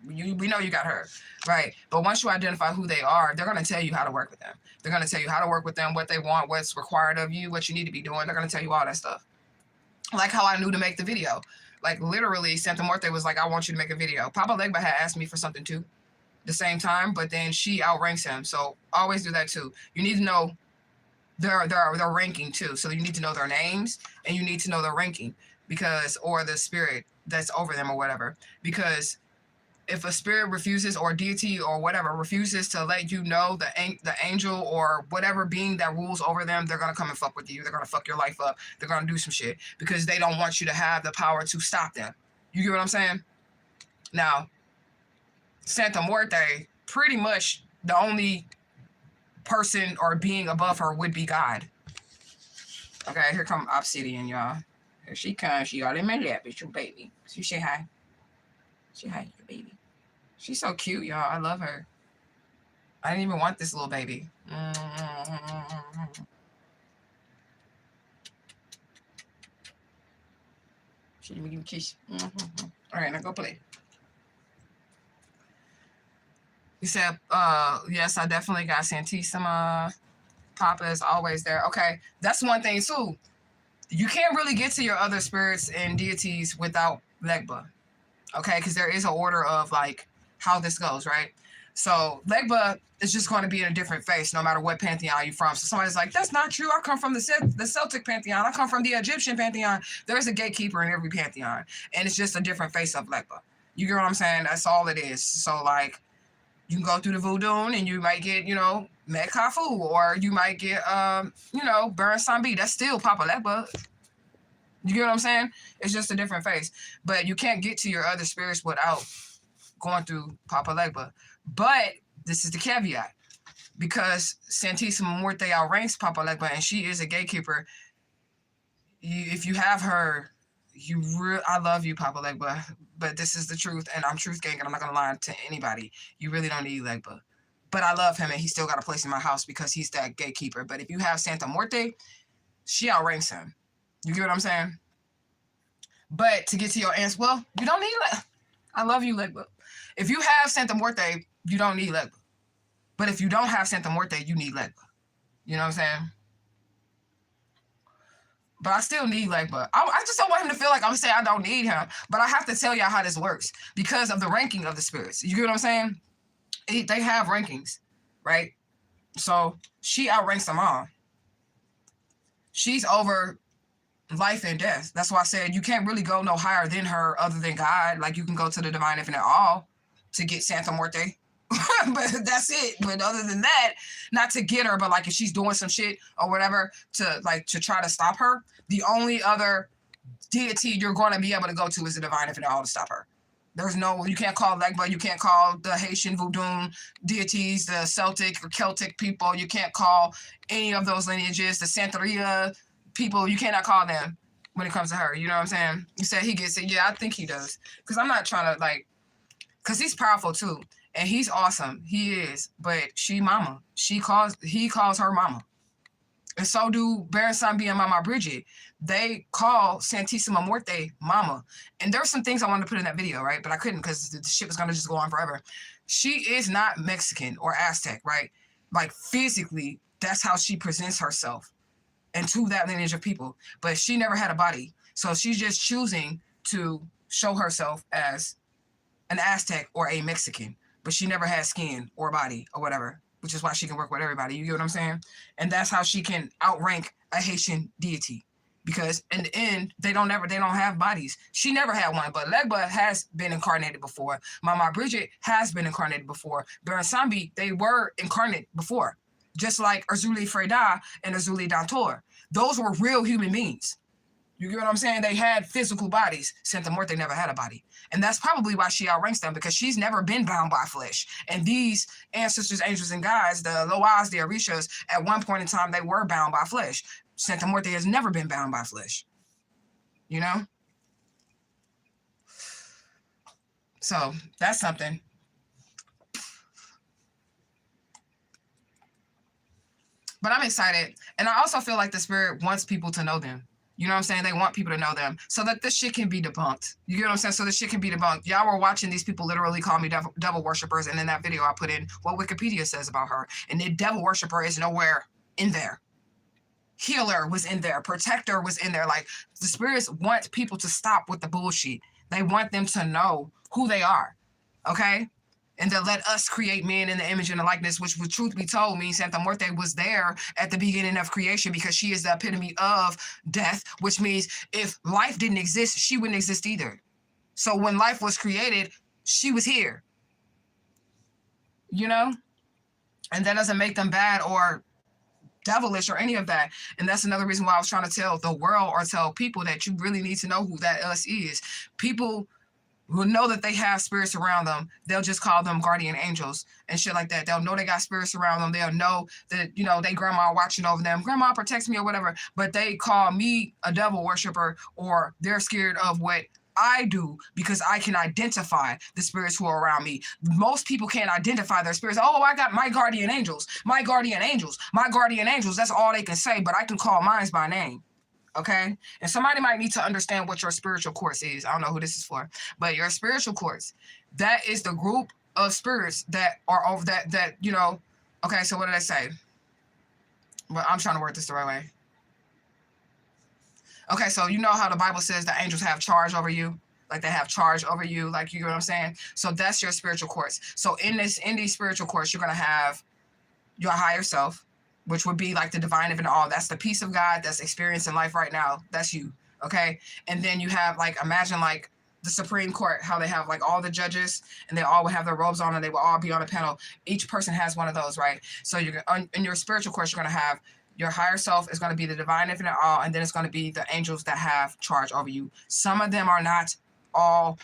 [SPEAKER 1] We know you got her, right? But once you identify who they are, they're going to tell you how to work with them. They're going to tell you how to work with them, what they want, what's required of you, what you need to be doing. They're going to tell you all that stuff. Like how I knew to make the video. Like literally, Santa Muerte was like, I want you to make a video. Papa Legba had asked me for something too, the same time, but then she outranks him. So always do that too. You need to know their ranking too. So you need to know their names and you need to know their ranking because, or the spirit that's over them or whatever. Because if a spirit refuses, or deity or whatever refuses to let you know the angel or whatever being that rules over them, they're going to come and fuck with you. They're going to fuck your life up. They're going to do some shit because they don't want you to have the power to stop them. You get what I'm saying? Now, Santa Muerte, pretty much the only person or being above her would be God. Okay, here come Obsidian, y'all. Here she comes. She all in my lap. It's your baby. So say hi. Say hi, your baby. She's so cute, y'all. I love her. I didn't even want this little baby. She didn't give me a kiss. All right, now go play. He said, yes, I definitely got Santissima. Papa is always there. Okay, that's one thing, too. You can't really get to your other spirits and deities without Legba. Okay, because there is an order of, like, how this goes, right? So Legba is just going to be in a different face no matter what pantheon you're from. So somebody's like, that's not true. I come from the Celtic pantheon. I come from the Egyptian pantheon. There's a gatekeeper in every pantheon. And it's just a different face of Legba. You get what I'm saying? That's all it is. So, like, you can go through the voodoo and you might get, you know, Medkafu, or you might get, you know, Baron Sambi. That's still Papa Legba. You get what I'm saying? It's just a different face. But you can't get to your other spirits without going through Papa Legba. But this is the caveat. Because Santissima Muerte outranks Papa Legba and she is a gatekeeper, if you have her, I love you, Papa Legba. But this is the truth, and I'm truth gang, and I'm not going to lie to anybody. You really don't need Legba. But I love him, and he's still got a place in my house because he's that gatekeeper. But if you have Santa Muerte, she outranks him. You get what I'm saying? But to get to your answer, well, you don't need Legba. I love you, Legba. If you have Santa Muerte, you don't need Legba. But if you don't have Santa Muerte, you need Legba. You know what I'm saying? But I still need Legba. I just don't want him to feel like I'm saying I don't need him. But I have to tell y'all how this works because of the ranking of the spirits. You get what I'm saying? They have rankings, right? So she outranks them all. She's over life and death. That's why I said you can't really go no higher than her other than God. Like you can go to the divine infinite all to get Santa Muerte. But that's it. But other than that, not to get her, but like if she's doing some shit or whatever to try to stop her, the only other deity you're going to be able to go to is the divine infinite all to stop her. There's no, you can't call Legba, you can't call the Haitian voodoo deities, the Celtic or Celtic people, you can't call any of those lineages, the Santeria people, you cannot call them when it comes to her. You know what I'm saying? He said he gets it. Yeah, I think he does. Because I'm not trying to like, because he's powerful too. And he's awesome. He is. But she mama. He calls her mama. And so do Baron Sambi and Mama Bridget. They call Santissima Muerte mama. And there's some things I wanted to put in that video, right? But I couldn't because the shit was going to just go on forever. She is not Mexican or Aztec, right? Like physically, that's how she presents herself and to that lineage of people. But she never had a body. So she's just choosing to show herself as an Aztec or a Mexican. But she never had skin or body or whatever, which is why she can work with everybody. You get what I'm saying? And that's how she can outrank a Haitian deity. Because in the end, they don't have bodies. She never had one, but Legba has been incarnated before. Mama Bridget has been incarnated before. Baron Sambi, they were incarnate before. Just like Azuli Freda and Azuli Dantor. Those were real human beings. You get what I'm saying? They had physical bodies. Santa Muerte never had a body. And that's probably why she outranks them, because she's never been bound by flesh. And these ancestors, angels, and guides, the Loas, the orishas, at one point in time, they were bound by flesh. Santa Muerte has never been bound by flesh. You know? So that's something. But I'm excited. And I also feel like the spirit wants people to know them. You know what I'm saying? They want people to know them so that this shit can be debunked. You get what I'm saying? So this shit can be debunked. Y'all were watching these people literally call me devil worshippers. And in that video, I put in what Wikipedia says about her. And the devil worshipper is nowhere in there. Healer was in there. Protector was in there. Like, the spirits want people to stop with the bullshit. They want them to know who they are. Okay? And then let us create man in the image and the likeness, which, with truth be told, means Santa Muerte was there at the beginning of creation, because she is the epitome of death, which means if life didn't exist, she wouldn't exist either. So when life was created, she was here. You know? And that doesn't make them bad or devilish or any of that. And that's another reason why I was trying to tell the world, or tell people, that you really need to know who that us is. People will know that they have spirits around them. They'll just call them guardian angels and shit like that. They'll know they got spirits around them. They'll know that, you know, they grandma watching over them. Grandma protects me or whatever. But they call me a devil worshiper, or they're scared of what I do because I can identify the spirits who are around me. Most people can't identify their spirits. Oh, I got my guardian angels, my guardian angels, my guardian angels. That's all they can say, but I can call mine by name. Okay? And somebody might need to understand what your spiritual course is. I don't know who this is for, but your spiritual course, that is the group of spirits that are over that, you know. Okay, so what did I say? But I'm trying to word this the right way. Okay, so you know how the Bible says the angels have charge over you? Like, they have charge over you, like, you know what I'm saying? So that's your spiritual course. So in these spiritual course, you're going to have your higher self, which would be like the divine of it all. That's the peace of God that's experiencing life right now. That's you, okay? And then you have, like, imagine like the Supreme Court, how they have like all the judges, and they all would have their robes on, and they will all be on a panel. Each person has one of those, right? So you're in your spiritual course, you're going to have your higher self is going to be the divine infinite all, and then it's going to be the angels that have charge over you. Some of them are not all.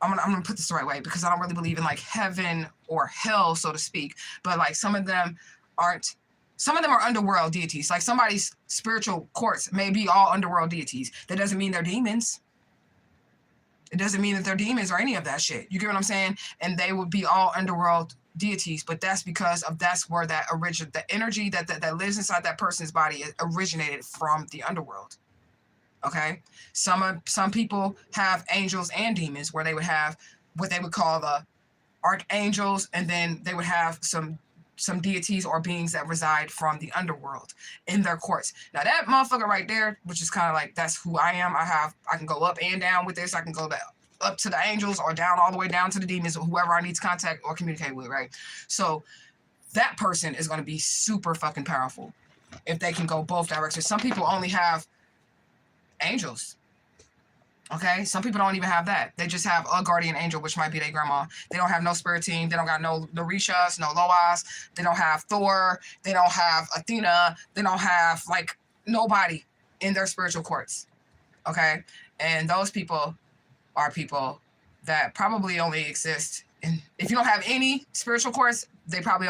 [SPEAKER 1] I'm gonna put this the right way, because I don't really believe in like heaven or hell, so to speak. But like some of them aren't. Some of them are underworld deities. Like somebody's spiritual courts may be all underworld deities. That doesn't mean they're demons. It doesn't mean that they're demons or any of that shit. You get what I'm saying? And they would be all underworld deities, but that's because of that's where that the energy that lives inside that person's body originated from the underworld. Okay, some people have angels and demons, where they would have what they would call the archangels, and then they would have some deities or beings that reside from the underworld in their courts. Now that motherfucker right there, which is kind of like, that's who I am. I can go up and down with this. I can go up to the angels, or down all the way down to the demons, or whoever I need to contact or communicate with, right? So that person is going to be super fucking powerful if they can go both directions. Some people only have angels. Okay, some people don't even have that. They just have a guardian angel, which might be their grandma. They don't have no spirit team. They don't got no orishas, no loas. They don't have Thor. They don't have Athena. They don't have like nobody in their spiritual courts. Okay, and those people are people that probably only exist in. If you don't have any spiritual courts, you probably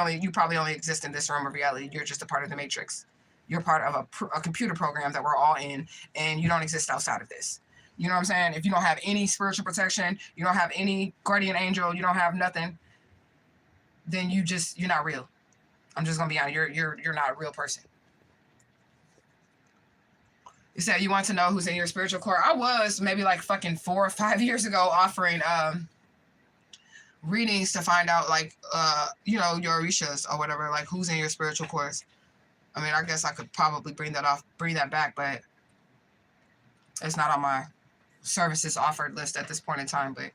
[SPEAKER 1] only exist in this realm of reality. You're just a part of the matrix. You're part of a computer program that we're all in, and you don't exist outside of this. You know what I'm saying? If you don't have any spiritual protection, you don't have any guardian angel, you don't have nothing, then you're not real. I'm just gonna be honest. You're not a real person. You said you want to know who's in your spiritual core. I was maybe like fucking 4 or 5 years ago offering readings to find out like you know, your orishas or whatever, like who's in your spiritual course. I mean, I guess I could probably bring that back, but it's not on my services offered list at this point in time. But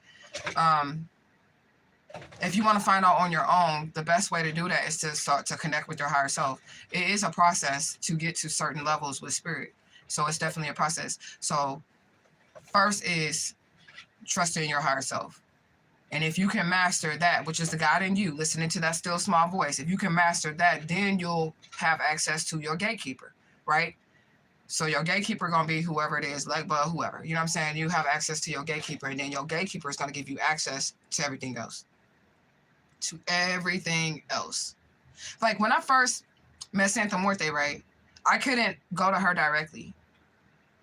[SPEAKER 1] if you want to find out on your own, the best way to do that is to start to connect with your higher self. It is a process to get to certain levels with spirit. So it's definitely a process. So first is trusting your higher self. And if you can master that, which is the God in you, listening to that still small voice, if you can master that, then you'll have access to your gatekeeper, right? So your gatekeeper going to be whoever it is, Legba, whoever. You know what I'm saying? You have access to your gatekeeper, and then your gatekeeper is going to give you access to everything else. To everything else. Like when I first met Santa Muerte, right? I couldn't go to her directly.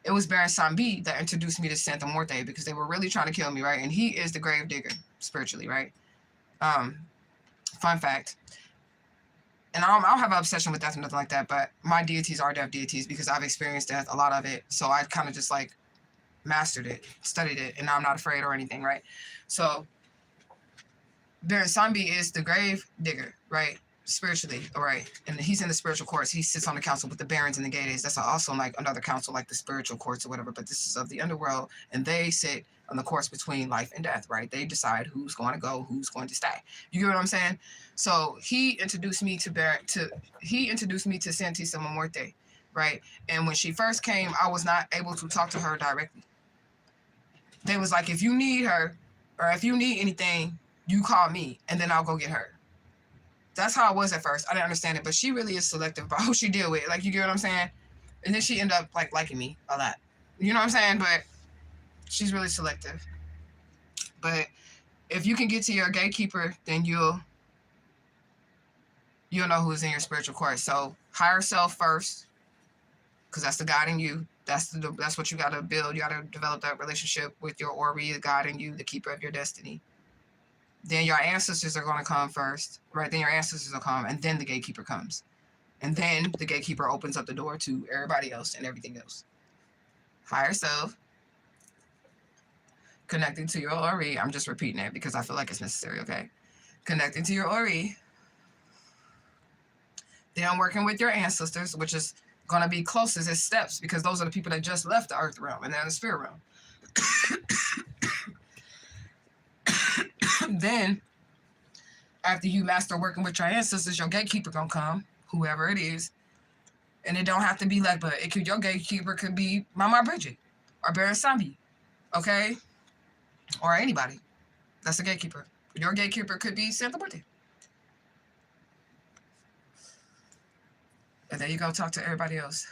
[SPEAKER 1] it was Baron Sambi that introduced me to Santa Muerte because they were really trying to kill me, right? And he is the grave digger spiritually, right? Fun fact. And I don't have an obsession with death or nothing like that, but my deities are death deities because I've experienced death, a lot of it. So I kind of just like mastered it, studied it, and now I'm not afraid or anything, right? So Baron Sambi is the grave digger, right? Spiritually, all right, and he's in the spiritual courts. He sits on the council with the barons and the gays. That's also like another council, like the spiritual courts or whatever. But this is of the underworld, and they sit on the course between life and death, right? They decide who's going to go, who's going to stay. You get what I'm saying? So he introduced me to Santissima Muerte, right? And when she first came, I was not able to talk to her directly. They was like, if you need her, or if you need anything, you call me, and then I'll go get her. That's how I was at first. I didn't understand it, but she really is selective about who she deal with. Like, you get what I'm saying? And then she ended up like liking me a lot. You know what I'm saying? But she's really selective. But if you can get to your gatekeeper, then you'll know who's in your spiritual court. So higher self first, because that's the God in you. That's what you got to build. You got to develop that relationship with your Ori, the God in you, the keeper of your destiny. Then your ancestors are going to come first, right? Then your ancestors will come, and then the gatekeeper comes. And then the gatekeeper opens up the door to everybody else and everything else. Higher self, connecting to your Ori. I'm just repeating it because I feel like it's necessary, okay? Connecting to your Ori. Then working with your ancestors, which is going to be closest as steps because those are the people that just left the earth realm and they're in the spirit realm. Then, after you master working with your ancestors, your gatekeeper gonna come, whoever it is, and it don't have to be like, but your gatekeeper could be Mama Bridget or Baron Sambi, okay, or anybody. That's a gatekeeper. Your gatekeeper could be Santa Muerte. And there you go, talk to everybody else.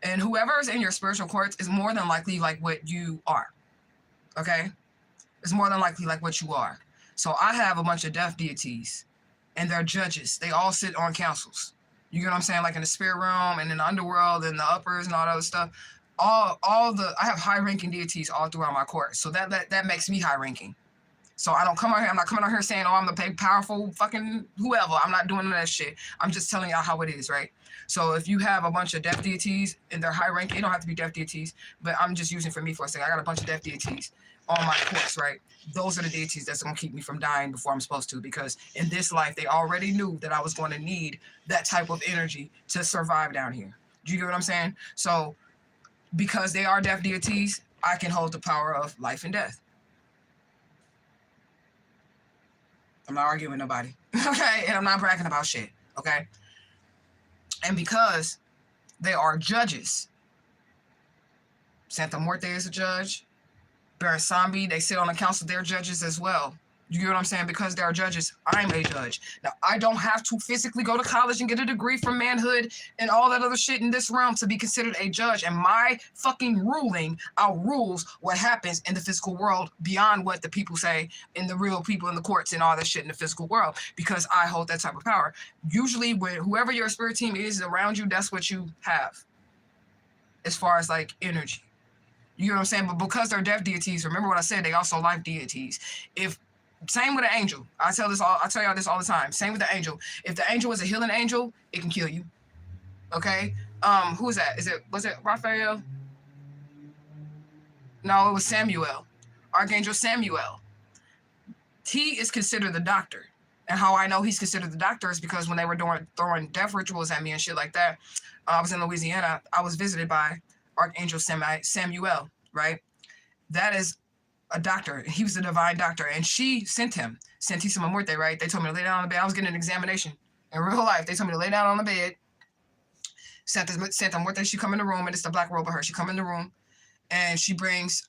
[SPEAKER 1] And whoever is in your spiritual courts is more than likely like what you are, okay? It's more than likely like what you are. So I have a bunch of death deities, and they're judges. They all sit on councils. You get what I'm saying? Like in the spirit realm and in the underworld and the uppers and all that other stuff. I have high-ranking deities all throughout my court. So that makes me high-ranking. So I don't come out here. I'm not coming out here saying, oh, I'm the big, powerful fucking whoever. I'm not doing that shit. I'm just telling y'all how it is, right? So if you have a bunch of death deities and they're high-ranking, it don't have to be death deities, but I'm just using for me for a second. I got a bunch of death deities on my course, right? Those are the deities that's going to keep me from dying before I'm supposed to, because in this life, they already knew that I was going to need that type of energy to survive down here. Do you get what I'm saying? So because they are death deities, I can hold the power of life and death. I'm not arguing with nobody, okay? And I'm not bragging about shit, okay? And because they are judges, Santa Muerte is a judge, Baron Sambi, they sit on the council, they're judges as well. You get what I'm saying? Because they are judges, I'm a judge. Now, I don't have to physically go to college and get a degree from manhood and all that other shit in this realm to be considered a judge. And my fucking ruling outrules what happens in the physical world beyond what the people say in the real people in the courts and all that shit in the physical world, because I hold that type of power. Usually, when whoever your spirit team is around you, that's what you have as far as like energy. You know what I'm saying? But because they're death deities, remember what I said, they also life deities. Same with an angel. I tell y'all this all the time. Same with the angel. If the angel is a healing angel, it can kill you. Okay? Who is that? Was it Raphael? No, it was Samuel. Archangel Samuel. He is considered the doctor. And how I know he's considered the doctor is because when they were throwing death rituals at me and shit like that, I was in Louisiana, I was visited by Archangel Samuel, right? That is a doctor. He was a divine doctor, and she sent him, Santissima Muerte, right? They told me to lay down on the bed. I was getting an examination in real life. They told me to lay down on the bed. Santa Muerte, she come in the room, and it's the black robe of her. She come in the room, and she brings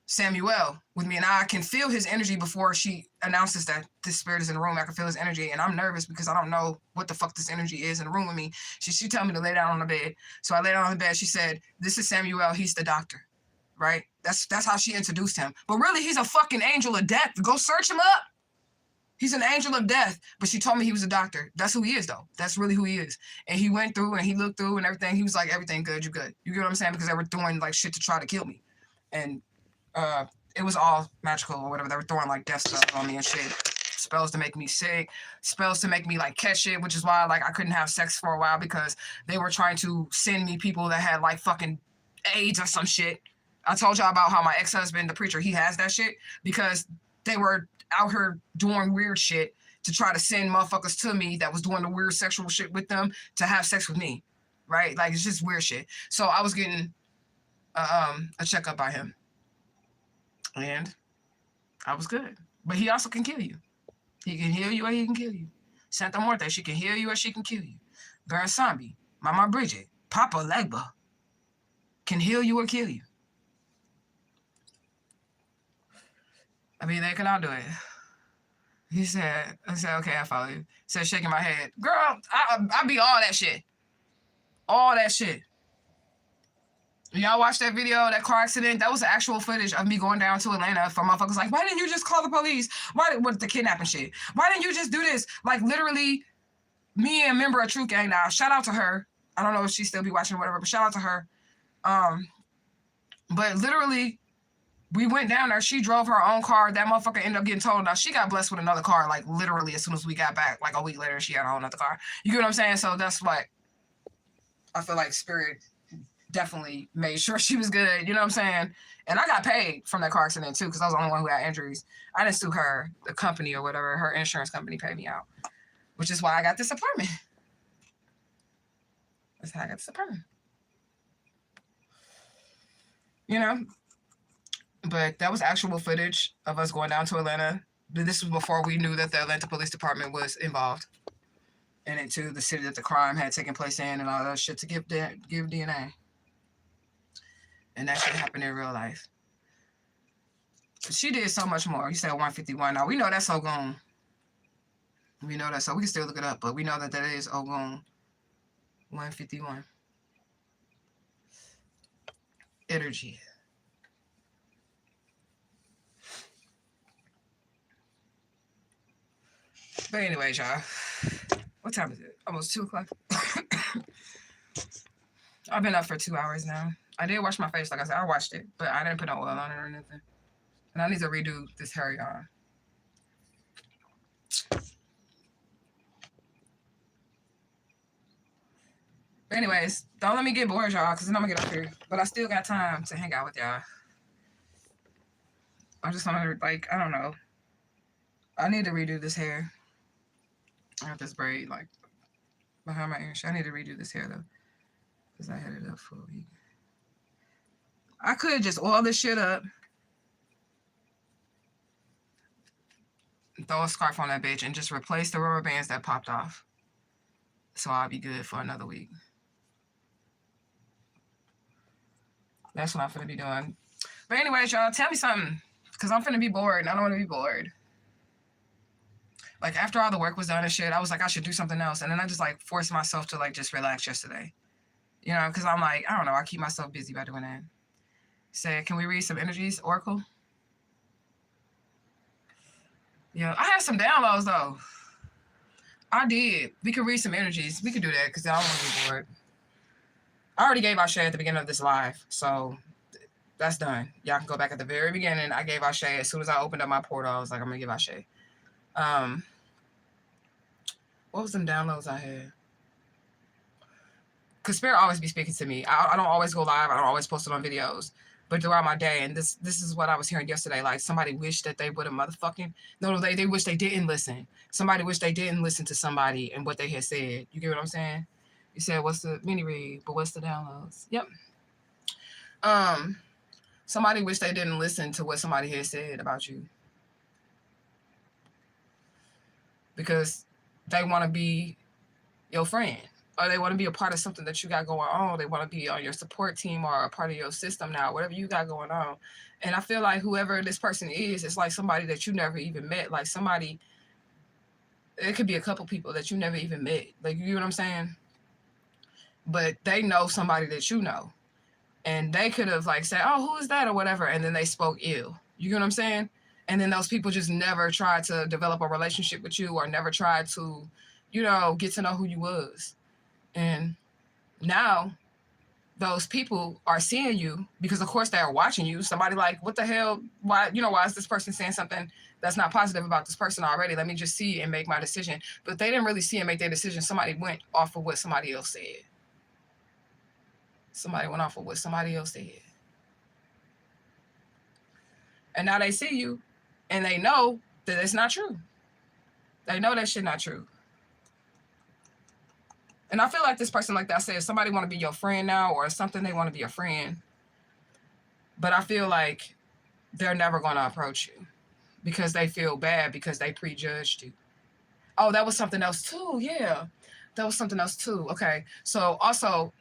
[SPEAKER 1] Samuel with me, and I can feel his energy before she announces that this spirit is in the room. I can feel his energy, and I'm nervous because I don't know what the fuck this energy is in the room with me. She told me to lay down on the bed. So I lay down on the bed. She said, this is Samuel. He's the doctor, right? That's how she introduced him. But really, he's a fucking angel of death. Go search him up. He's an angel of death, but she told me he was a doctor. That's who he is, though. That's really who he is. And he went through and he looked through and everything. He was like, everything good, you good. You get what I'm saying? Because they were doing like shit to try to kill me. And it was all magical or whatever. They were throwing like death spells on me and shit. Spells to make me sick, spells to make me like catch shit, which is why like I couldn't have sex for a while, because they were trying to send me people that had like fucking AIDS or some shit. I told y'all about how my ex-husband, the preacher, he has that shit because they were out here doing weird shit to try to send motherfuckers to me that was doing the weird sexual shit with them to have sex with me, right? Like, it's just weird shit. So I was getting a checkup by him, and I was good. But he also can kill you. He can heal you or he can kill you. Santa Muerte, she can heal you or she can kill you. Baron Sambi, Mama Bridget, Papa Legba can heal you or kill you. I mean, they can all do it. He said, I said, okay, I follow you. He said, shaking my head. Girl, I be all that shit. All that shit. Y'all watch that video, that car accident? That was actual footage of me going down to Atlanta for motherfuckers like, why didn't you just call the police? What the kidnapping shit? Why didn't you just do this? Like, literally, me and a member of truthgang now, shout out to her. I don't know if she still be watching or whatever, but shout out to her. But literally, we went down there. She drove her own car. That motherfucker ended up getting told. Now, she got blessed with another car, like, literally, as soon as we got back. Like, a week later, she had her own other car. You get what I'm saying? So that's what I feel like Spirit definitely made sure she was good. You know what I'm saying? And I got paid from that car accident, too, because I was the only one who had injuries. I didn't sue her, the company or whatever. Her insurance company paid me out, which is why I got this apartment. That's how I got this apartment. You know? But that was actual footage of us going down to Atlanta. This was before we knew that the Atlanta Police Department was involved, and into the city that the crime had taken place in and all that shit to give DNA. And that shit happened in real life. But she did so much more. You said 151. Now, we know that's Ogun. We know that, so we can still look it up, but we know that that is Ogun 151. Energy. But anyways, y'all, what time is it? Almost 2 o'clock. I've been up for 2 hours now. I did wash my face, like I said. I washed it, but I didn't put no oil on it or anything. And I need to redo this hair, y'all. But anyways, don't let me get bored, y'all, because then I'm going to get up here. But I still got time to hang out with y'all. I just want to, like, I don't know. I need to redo this hair. I got this braid, like, behind my ears. I need to redo this hair, though, because I had it up for a week. I could just oil this shit up and throw a scarf on that bitch and just replace the rubber bands that popped off. So I'll be good for another week. That's what I'm finna be doing. But anyways, y'all, tell me something, because I'm finna be bored and I don't want to be bored. Like, after all the work was done and shit, I was like, I should do something else. And then I just, like, forced myself to, like, just relax yesterday. You know, because I'm like, I don't know, I keep myself busy by doing that. Say, can we read some energies, Oracle? Yeah, I had some downloads, though. I did. We could read some energies. We could do that, because I don't want to be bored. I already gave out shade at the beginning of this live, so that's done. Y'all can go back at the very beginning. I gave out shade. As soon as I opened up my portal, I was like, I'm going to give out shade. What was some downloads I had? Because Spirit always be speaking to me. I don't always go live. I don't always post it on videos. But throughout my day, and this is what I was hearing yesterday, like somebody wished that they would have motherfucking... No, they wish they didn't listen. Somebody wished they didn't listen to somebody and what they had said. You get what I'm saying? You said, what's the mini read, but what's the downloads? Yep. Somebody wished they didn't listen to what somebody had said about you. Because they want to be your friend, or they want to be a part of something that you got going on. They want to be on your support team or a part of your system now, whatever you got going on. And I feel like whoever this person is, it's like somebody that you never even met. Like somebody, it could be a couple people that you never even met. Like, you know what I'm saying? But they know somebody that you know. And they could have like said, oh, who is that or whatever. And then they spoke ill. You know what I'm saying? And then those people just never tried to develop a relationship with you or never tried to, you know, get to know who you was. And now those people are seeing you because, of course, they are watching you. Somebody like, what the hell? Why, you know, why is this person saying something that's not positive about this person already? Let me just see and make my decision. But they didn't really see and make their decision. Somebody went off of what somebody else said. Somebody went off of what somebody else said. And now they see you and they know that it's not true. They know that shit not true. And I feel like this person, like I said, somebody want to be your friend now or something, they want to be a friend. But I feel like they're never going to approach you because they feel bad because they prejudged you. Oh, that was something else too. Yeah, that was something else too. Okay. So also,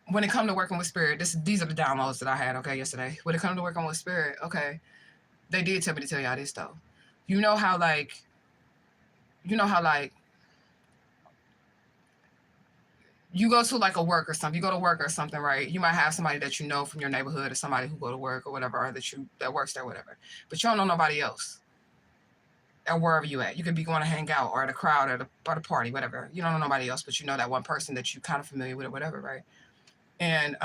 [SPEAKER 1] when it comes to working with spirit, these are the downloads that I had, okay, yesterday. When it comes to working with spirit, okay, they did tell me to tell y'all this though. You know how like you go to like a work or something, you go to work or something, right? You might have somebody that you know from your neighborhood or somebody who go to work or whatever, or that works there, whatever. But you don't know nobody else. Or wherever you at. You could be going to hang out or at a crowd or at a party, whatever. You don't know nobody else, but you know that one person that you kind of familiar with or whatever, right? And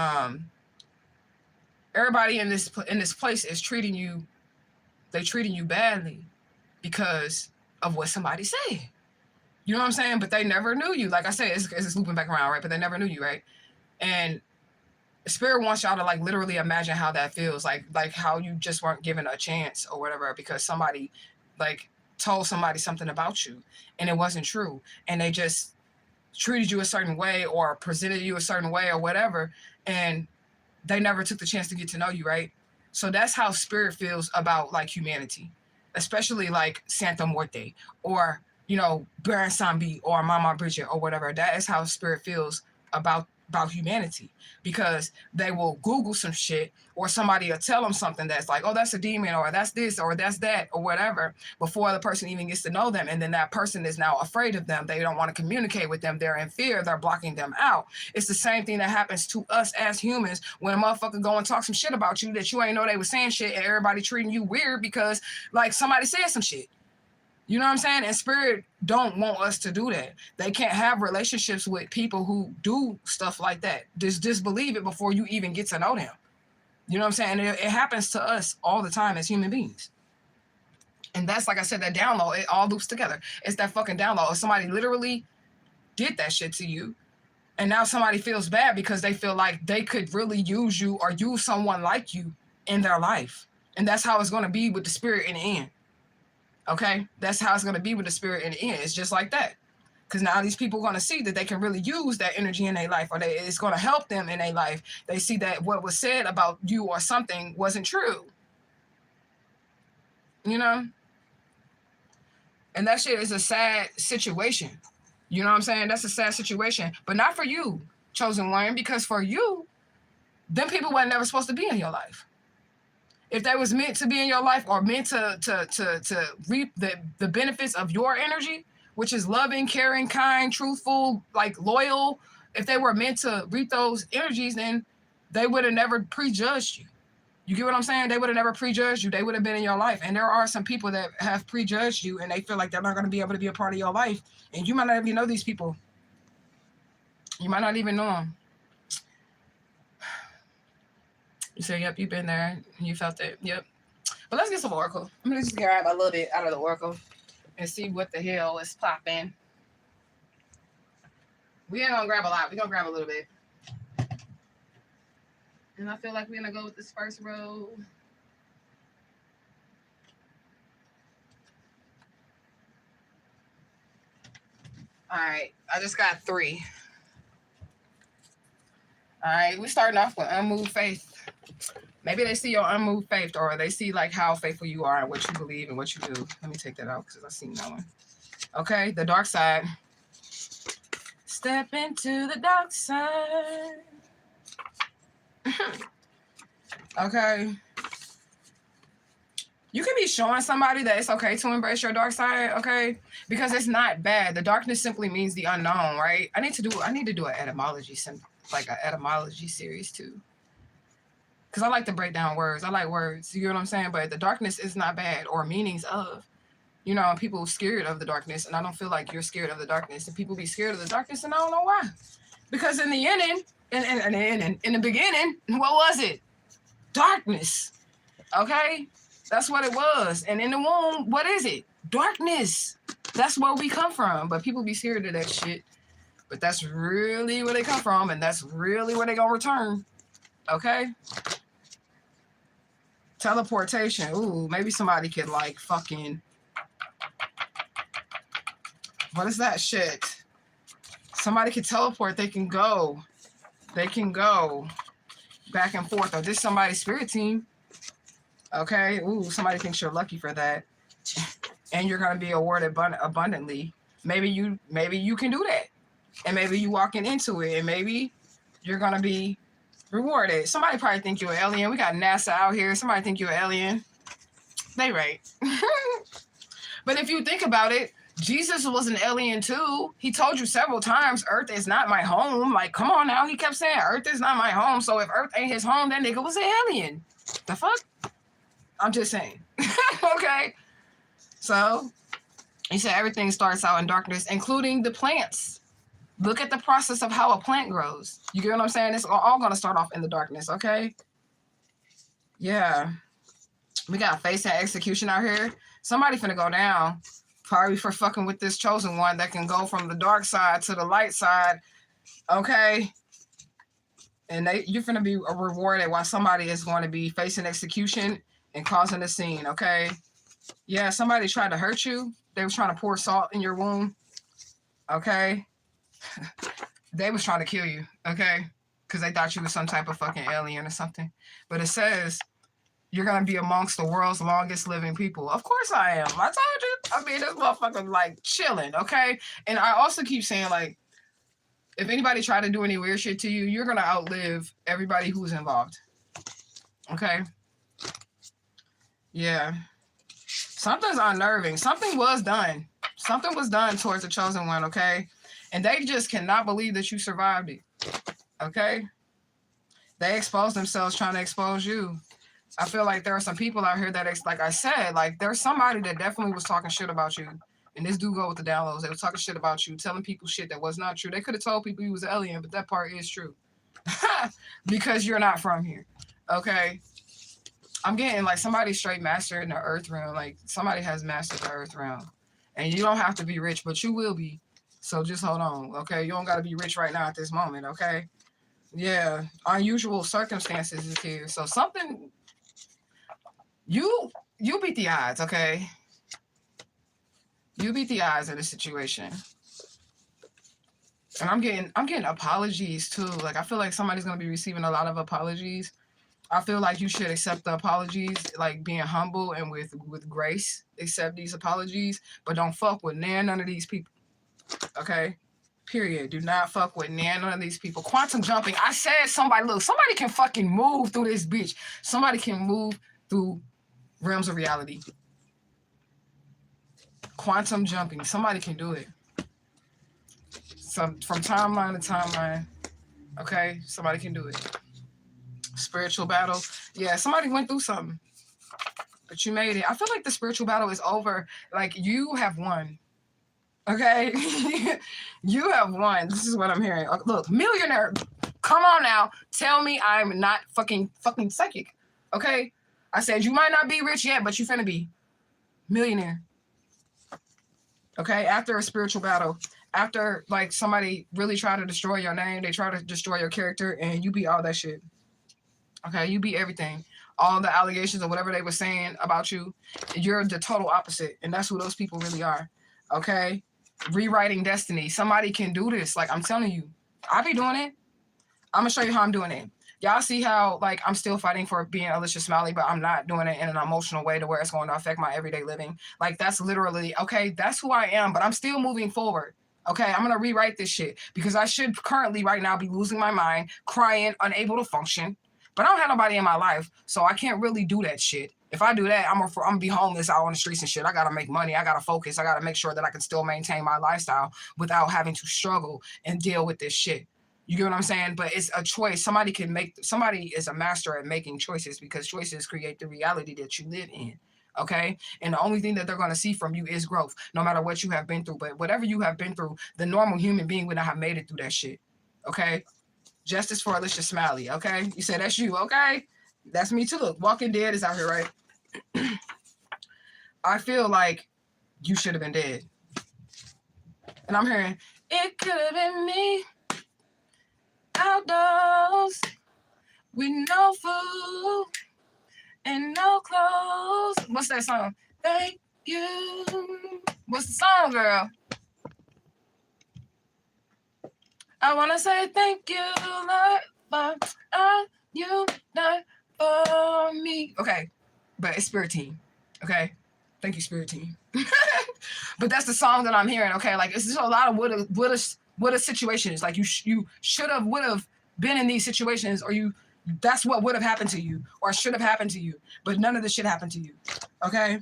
[SPEAKER 1] everybody in this place is treating you badly because of what somebody said. You know what I'm saying? But they never knew you. Like I said, it's looping back around, right? But they never knew you, right? And Spirit wants y'all to like literally imagine how that feels, like how you just weren't given a chance or whatever because somebody like told somebody something about you and it wasn't true, and they just treated you a certain way or presented you a certain way or whatever, and they never took the chance to get to know you, right? So that's how Spirit feels about like humanity, especially like Santa Muerte or, you know, Baron Sambi or Mama Bridget or whatever. That is how Spirit feels about humanity, because they will Google some shit or somebody will tell them something that's like, oh, that's a demon or that's this or that's that or whatever, before the person even gets to know them. And then that person is now afraid of them. They don't want to communicate with them. They're in fear. They're blocking them out. It's the same thing that happens to us as humans when a motherfucker go and talk some shit about you that you ain't know they was saying shit, and everybody treating you weird because like somebody said some shit. You know what I'm saying? And Spirit don't want us to do that. They can't have relationships with people who do stuff like that. Just disbelieve it before you even get to know them. You know what I'm saying? And it happens to us all the time as human beings. And that's, like I said, that download, it all loops together. It's that fucking download. If somebody literally did that shit to you, and now somebody feels bad because they feel like they could really use you or use someone like you in their life. And that's how it's going to be with the Spirit in the end. Okay, that's how it's going to be with the Spirit in the end. It's just like that. Because now these people are going to see that they can really use that energy in their life, or it's going to help them in their life. They see that what was said about you or something wasn't true. You know? And that shit is a sad situation. You know what I'm saying? That's a sad situation. But not for you, chosen one, because for you, them people were never supposed to be in your life. If they was meant to be in your life or meant to reap the benefits of your energy, which is loving, caring, kind, truthful, like loyal, if they were meant to reap those energies, then they would have never prejudged you. You get what I'm saying? They would have never prejudged you. They would have been in your life. And there are some people that have prejudged you and they feel like they're not going to be able to be a part of your life. And you might not even know these people. You might not even know them. You say, yep, you've been there. You felt it. Yep. But let's get some oracle. I'm going to just grab a little bit out of the oracle and see what the hell is popping. We ain't going to grab a lot. We're going to grab a little bit. And I feel like we're going to go with this first row. All right. I just got 3. All right. We're starting off with unmoved faith. Maybe they see your unmoved faith, or they see like how faithful you are and what you believe and what you do. Let me take that out because I seen that one. Okay, the dark side. Step into the dark side. Okay. You can be showing somebody that it's okay to embrace your dark side, okay? Because it's not bad. The darkness simply means the unknown, right? I need to do an etymology, like an etymology series too. Because I like to break down words. I like words. You know what I'm saying? But the darkness is not bad, or meanings of. You know, people are scared of the darkness, and I don't feel like you're scared of the darkness. And people be scared of the darkness, and I don't know why. Because in the ending, in the beginning, what was it? Darkness. Okay? That's what it was. And in the womb, what is it? Darkness. That's where we come from. But people be scared of that shit. But that's really where they come from, and that's really where they gonna return. Okay? Teleportation. Ooh, maybe somebody could like fucking... What is that shit? Somebody can teleport. They can go. They can go back and forth. Or just somebody's spirit team. Okay? Ooh, somebody thinks you're lucky for that. And you're going to be awarded abundantly. Maybe you can do that. And maybe you walking into it. And maybe you're going to be rewarded. Somebody probably think you're an alien. We got NASA out here. Somebody think you're an alien. They right. But if you think about it, Jesus was an alien too. He told you several times, Earth is not my home. Like, come on now. He kept saying, Earth is not my home. So if Earth ain't his home, that nigga was an alien. The fuck? I'm just saying. Okay. So he said everything starts out in darkness, including the plants. Look at the process of how a plant grows. You get what I'm saying? It's all going to start off in the darkness. Okay. Yeah. We got face and execution out here. Somebody finna go down. Probably for fucking with this chosen one that can go from the dark side to the light side. Okay. And you're going to be rewarded while somebody is going to be facing execution and causing a scene. Okay. Yeah. Somebody tried to hurt you. They was trying to pour salt in your wound. Okay. They was trying to kill you. Okay. Because they thought you was some type of fucking alien or something. But it says you're going to be amongst the world's longest living people. Of course I am. I told you. I mean, this motherfucker like chilling, okay? And I also keep saying, like, if anybody try to do any weird shit to you, you're going to outlive everybody who's involved. Okay? Yeah. Something's unnerving. Something was done. Something was done towards the chosen one, okay? And they just cannot believe that you survived it. Okay? They exposed themselves trying to expose you. I feel like there are some people out here that, like I said, like there's somebody that definitely was talking shit about you. And this do go with the downloads. They were talking shit about you, telling people shit that was not true. They could have told people you was an alien, but that part is true. Because you're not from here. Okay? I'm getting like somebody straight mastered in the earth realm. Like somebody has mastered the earth realm. And you don't have to be rich, but you will be. So just hold on. Okay? You don't got to be rich right now at this moment. Okay? Yeah. Unusual circumstances is here. So something... You beat the odds, okay? You beat the odds in this situation. And I'm getting apologies too. Like I feel like somebody's gonna be receiving a lot of apologies. I feel like you should accept the apologies, like being humble and with grace. Accept these apologies, but don't fuck with none of these people. Okay? Period. Do not fuck with none of these people. Quantum jumping. I said somebody can fucking move through this bitch. Somebody can move through realms of reality. Quantum jumping. Somebody can do it. From timeline to timeline. Okay? Somebody can do it. Spiritual battle. Yeah, somebody went through something. But you made it. I feel like the spiritual battle is over. Like, you have won. Okay? You have won. This is what I'm hearing. Look, millionaire. Come on now. Tell me I'm not fucking psychic. Okay? I said, you might not be rich yet, but you finna be millionaire. Okay? After a spiritual battle, after, like, somebody really try to destroy your name, they try to destroy your character, and you beat all that shit. Okay? You beat everything. All the allegations or whatever they were saying about you, you're the total opposite, and that's who those people really are. Okay? Rewriting destiny. Somebody can do this. Like, I'm telling you. I be doing it. I'm gonna show you how I'm doing it. Y'all see how, like, I'm still fighting for being Alicia Smiley, but I'm not doing it in an emotional way to where it's going to affect my everyday living. Like, that's literally, okay, that's who I am, but I'm still moving forward. Okay, I'm going to rewrite this shit because I should currently right now be losing my mind, crying, unable to function, but I don't have nobody in my life, so I can't really do that shit. If I do that, I'm gonna be homeless out on the streets and shit. I got to make money. I got to focus. I got to make sure that I can still maintain my lifestyle without having to struggle and deal with this shit. You get what I'm saying? But it's a choice. Somebody is a master at making choices, because choices create the reality that you live in. Okay? And the only thing that they're going to see from you is growth, no matter what you have been through. But whatever you have been through, the normal human being would not have made it through that shit. Okay? Justice for Alicia Smiley. Okay? You said that's you. Okay? That's me too. Look, Walking Dead is out here, right? I feel like you should have been dead. And I'm hearing, it could have been me. Outdoors with no food and no clothes. What's that song? Thank you. What's the song, girl? I want to say thank you, Lord, for you done for me. Okay, but it's Spirit Team. Okay, thank you, Spirit Team. But that's the song that I'm hearing. Okay, like it's just a lot of woulda situations. Like you should have, would have been in these situations, or that's what would have happened to you, or should have happened to you. But none of this shit happened to you. Okay.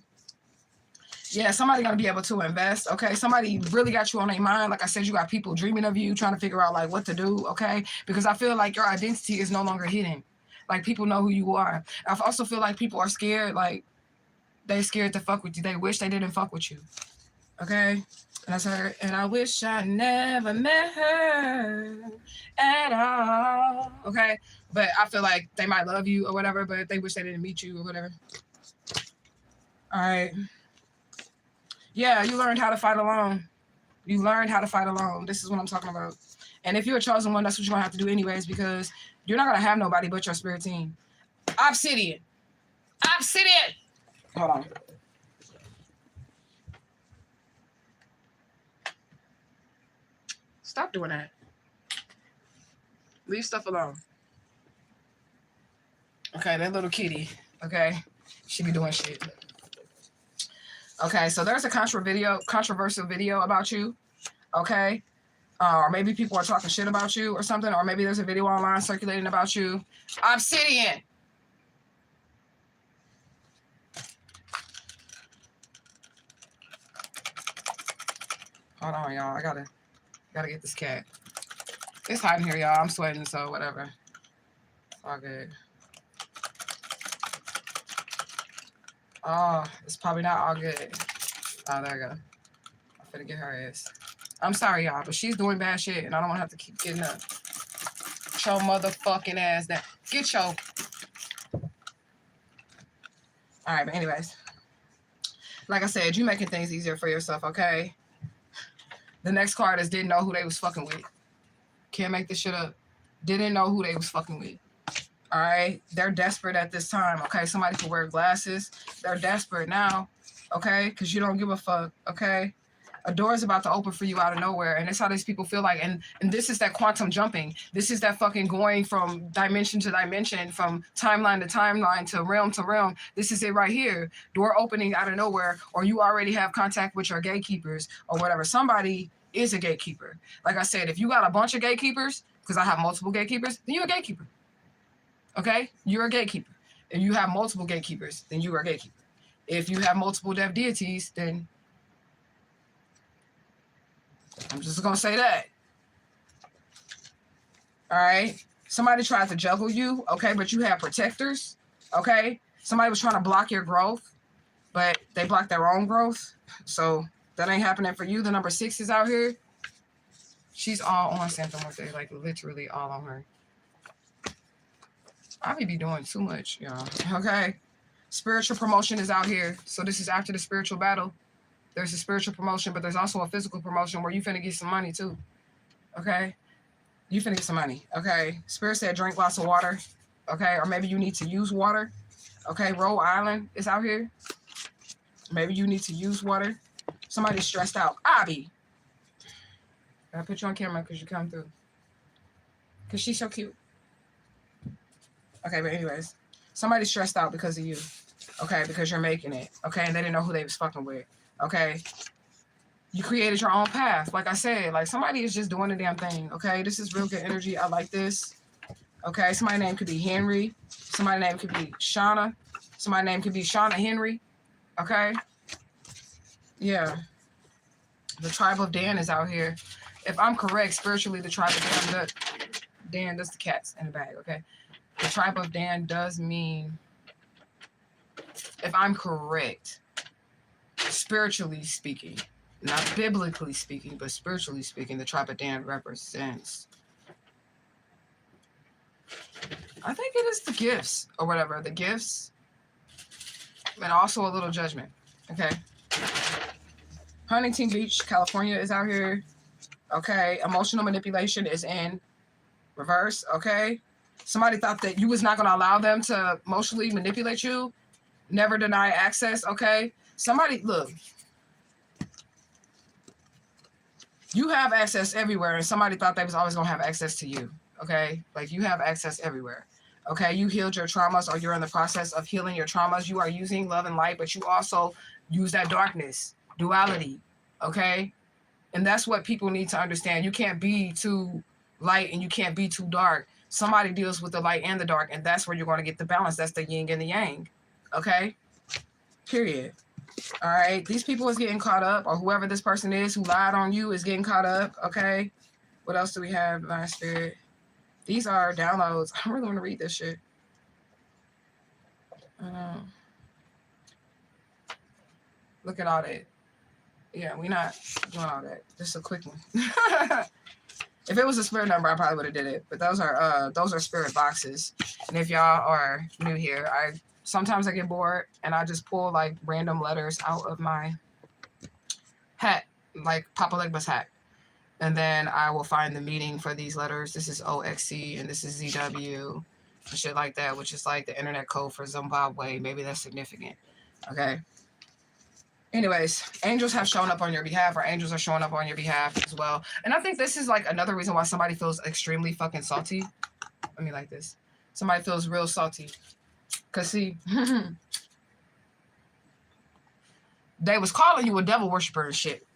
[SPEAKER 1] Yeah, somebody gonna be able to invest. Okay, somebody really got you on their mind. Like I said, you got people dreaming of you, trying to figure out like what to do. Okay, because I feel like your identity is no longer hidden. Like people know who you are. I also feel like people are scared. Like they scared to fuck with you. They wish they didn't fuck with you. Okay, and that's her. And I wish I never met her at all. Okay, but I feel like they might love you or whatever, but they wish they didn't meet you or whatever. All right. Yeah, you learned how to fight alone. You learned how to fight alone. This is what I'm talking about. And if you're a chosen one, that's what you're going to have to do anyways, because you're not going to have nobody but your spirit team. Obsidian. Obsidian. Hold on. Stop doing that. Leave stuff alone. Okay, that little kitty. Okay, she be doing shit. Okay, so there's a controversial video about you. Okay, or maybe people are talking shit about you or something, or maybe there's a video online circulating about you. Obsidian. Hold on, y'all. I gotta get this cat. It's hot in here, y'all. I'm sweating, so whatever. It's all good. Oh, it's probably not all good. Oh, there you go. I'm finna get her ass. I'm sorry, y'all, but she's doing bad shit, and I don't want to have to keep getting up. Get your motherfucking ass down. Get your... All right, but anyways. Like I said, you making things easier for yourself, okay? The next card is didn't know who they was fucking with. Can't make this shit up. Didn't know who they was fucking with. All right? They're desperate at this time, okay? Somebody can wear glasses. They're desperate now, okay? Because you don't give a fuck, okay? A door is about to open for you out of nowhere, and that's how these people feel like. And this is that quantum jumping. This is that fucking going from dimension to dimension, from timeline to timeline, to realm to realm. This is it right here. Door opening out of nowhere, or you already have contact with your gatekeepers or whatever. Somebody is a gatekeeper. Like I said, if you got a bunch of gatekeepers, because I have multiple gatekeepers, then you're a gatekeeper. Okay? You're a gatekeeper. If you have multiple gatekeepers, then you are a gatekeeper. If you have multiple deaf deities, then I'm just going to say that. All right? Somebody tried to juggle you, okay, but you have protectors, okay? Somebody was trying to block your growth, but they blocked their own growth. So that ain't happening for you. The number 6 is out here. She's all on something with it, like literally all on her. I may be doing too much, y'all. Okay? Spiritual promotion is out here. So this is after the spiritual battle. There's a spiritual promotion, but there's also a physical promotion where you finna get some money too. Okay? You finna get some money. Okay? Spirit said drink lots of water. Okay? Or maybe you need to use water. Okay? Rhode Island is out here. Maybe you need to use water. Somebody's stressed out. Abby. I put you on camera because you come through. Because she's so cute. Okay, but anyways. Somebody's stressed out because of you. Okay? Because you're making it. Okay? And they didn't know who they was fucking with. Okay, you created your own path. Like I said, like somebody is just doing the damn thing. Okay, this is real good energy. I like this. Okay, somebody's name could be Henry. Somebody's name could be Shauna. Somebody's name could be Shauna Henry. Okay, yeah. The tribe of Dan is out here. If I'm correct, spiritually, the tribe of Dan. Dan, that's the cats in the bag, okay? The tribe of Dan does mean, if I'm correct, spiritually speaking, not biblically speaking, but spiritually speaking, the tribe of Dan represents, I think it is the gifts or whatever, the gifts, and also a little judgment, okay? Huntington Beach, California is out here, okay? Emotional manipulation is in reverse, okay? Somebody thought that you was not going to allow them to emotionally manipulate you. Never deny access, okay? Somebody, look, you have access everywhere, and somebody thought they was always going to have access to you, okay? Like, you have access everywhere, okay? You healed your traumas, or you're in the process of healing your traumas. You are using love and light, but you also use that darkness, duality, okay? And that's what people need to understand. You can't be too light and you can't be too dark. Somebody deals with the light and the dark, and that's where you're going to get the balance. That's the yin and the yang, okay? Period. All right, these people is getting caught up, or whoever this person is who lied on you is getting caught up, okay? What else do we have, Divine Spirit? These are downloads. I really want to read this shit. Look at all that. Yeah, we're not doing all that. Just a quick one. If it was a spirit number, I probably would have did it. But those are spirit boxes. And if y'all are new here, sometimes I get bored and I just pull like random letters out of my hat, like Papa Legba's hat. And then I will find the meaning for these letters. This is OXC and this is ZW and shit like that, which is like the internet code for Zimbabwe. Maybe that's significant. Okay. Anyways, angels have shown up on your behalf, or angels are showing up on your behalf as well. And I think this is like another reason why somebody feels extremely fucking salty. Let me like this. Somebody feels real salty. Because see, they was calling you a devil worshiper and shit.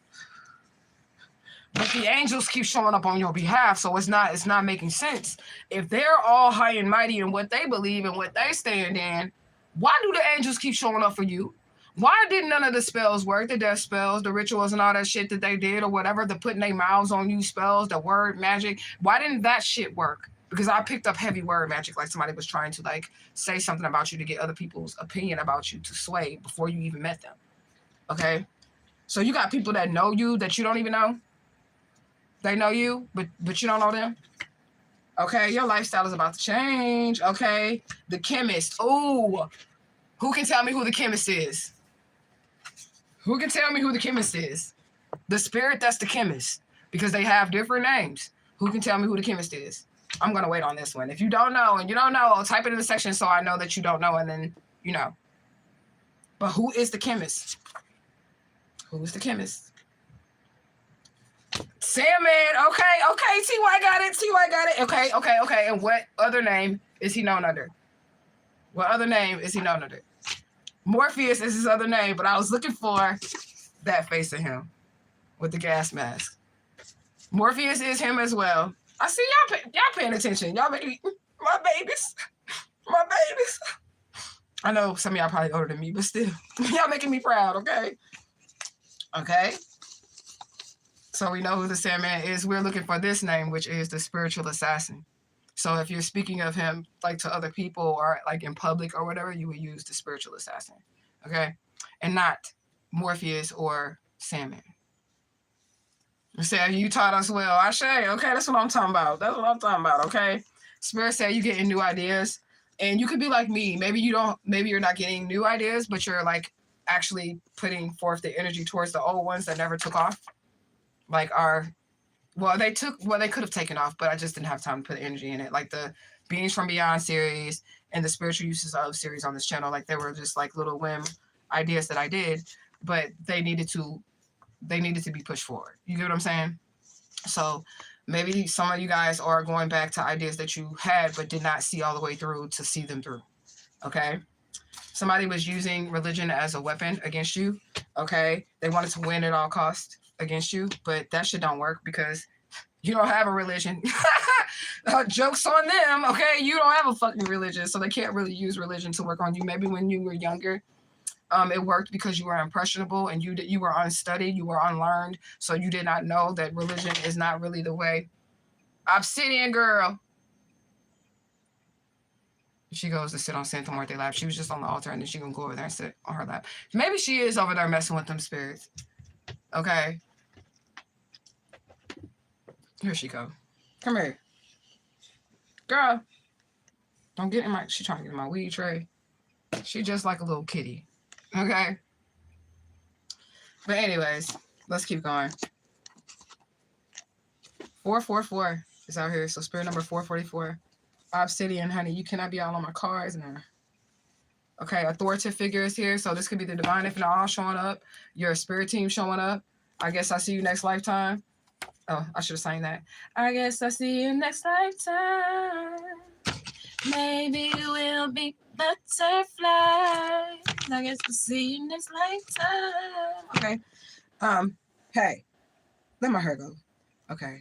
[SPEAKER 1] But the angels keep showing up on your behalf, so it's not making sense. If they're all high and mighty in what they believe and what they stand in, why do the angels keep showing up for you? Why didn't none of the spells work? The death spells, the rituals and all that shit that they did or whatever, the putting their mouths on you spells, the word magic. Why didn't that shit work? Because I picked up heavy word magic, like somebody was trying to like say something about you to get other people's opinion about you to sway before you even met them. Okay? So you got people that know you that you don't even know. They know you, but you don't know them. Okay? Your lifestyle is about to change. Okay? The chemist. Ooh. Who can tell me who the chemist is? Who can tell me who the chemist is? The spirit that's the chemist. Because they have different names. Who can tell me who the chemist is? I'm going to wait on this one. If you don't know and you don't know, I'll type it in the section so I know that you don't know and then you know. But who is the chemist? Who is the chemist? Sandman. Okay. T.Y. got it. Okay. And what other name is he known under? What other name is he known under? Morpheus is his other name, but I was looking for that face of him with the gas mask. Morpheus is him as well. I see y'all paying attention. Y'all baby, my babies. I know some of y'all probably older than me, but still, y'all making me proud, okay? Okay. So we know who the Sandman is. We're looking for this name, which is the spiritual assassin. So if you're speaking of him like to other people or like in public or whatever, you would use the spiritual assassin, okay? And not Morpheus or Sandman. You say, you taught us well. I say, okay, that's what I'm talking about. Okay? Spirit said you getting new ideas. And you could be like me. Maybe you're not getting new ideas, but you're like actually putting forth the energy towards the old ones that never took off. Like they could have taken off, but I just didn't have time to put energy in it. Like the Beings from Beyond series and the Spiritual Uses of series on this channel, like they were just like little whim ideas that I did, but they needed to be pushed forward. You get what I'm saying? So maybe some of you guys are going back to ideas that you had but did not see all the way through to see them through. Okay? Somebody was using religion as a weapon against you. Okay? They wanted to win at all costs against you, but that shit don't work because you don't have a religion. Joke's on them, okay? You don't have a fucking religion, so they can't really use religion to work on you. Maybe when you were younger, it worked because you were impressionable and you were unstudied, you were unlearned, so you did not know that religion is not really the way. Obsidian girl. She goes to sit on Santa Muerte lap. She was just on the altar, and then she gonna go over there and sit on her lap. Maybe she is over there messing with them spirits. Okay. Here she go. Come here. Girl. Don't get in my... She trying to get in my weed tray. She just like a little kitty. Okay? But anyways, let's keep going. 444 is out here. So spirit number 444. Obsidian, honey. You cannot be all on my cards now. Okay, authoritative figure is here. So this could be the divine if not all showing up. Your spirit team showing up. I guess I see you next lifetime. Oh, I should have sang that. I guess I see you next lifetime. Maybe we'll be butterflies. I guess we'll see you next lifetime. Okay. Hey, let my hair go. Okay.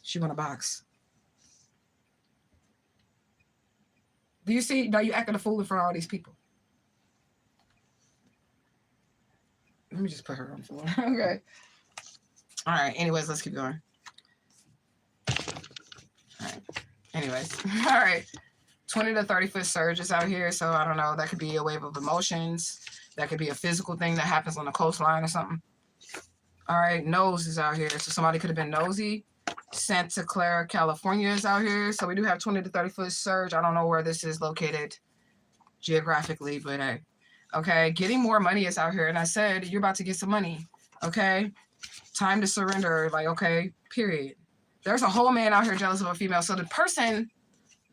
[SPEAKER 1] She want a box. Do you see? Now you acting a fool in front of all these people. Let me just put her on the floor. Okay. All right. Anyways, let's keep going. All right. Anyways. All right. 20 to 30 foot surges out here. So I don't know. That could be a wave of emotions. That could be a physical thing that happens on the coastline or something. All right. Nose is out here. So somebody could have been nosy. Santa Clara, California is out here. So we do have 20 to 30 foot surge. I don't know where this is located geographically, but hey. Okay. Getting more money is out here. And I said, you're about to get some money. Okay. Time to surrender. Like, okay, period. There's a whole man out here jealous of a female. So the person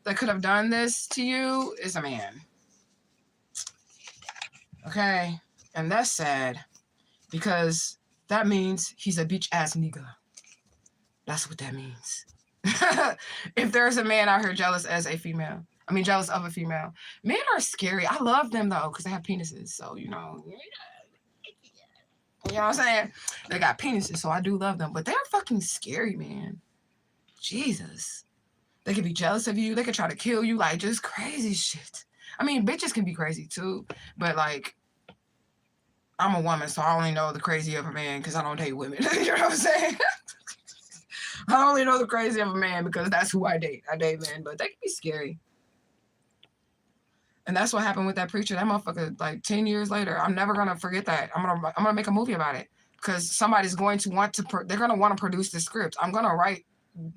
[SPEAKER 1] that could have done this to you is a man. Okay. And that's sad because that means he's a bitch ass nigga. That's what that means. If there's a man out here jealous as a female, I mean, jealous of a female. Men are scary. I love them though, because they have penises. So, you know what I'm saying? They got penises, so I do love them. But they're fucking scary, man. Jesus. They could be jealous of you. They could try to kill you. Like, just crazy shit. I mean, bitches can be crazy too. But, like, I'm a woman, so I only know the crazy of a man because I don't date women. You know what I'm saying? I only know the crazy of a man because that's who I date. I date men, but they can be scary. And that's what happened with that preacher. That motherfucker, like 10 years later, I'm never gonna forget that. I'm gonna make a movie about it because somebody's going to want to. They're gonna want to produce the script. I'm gonna write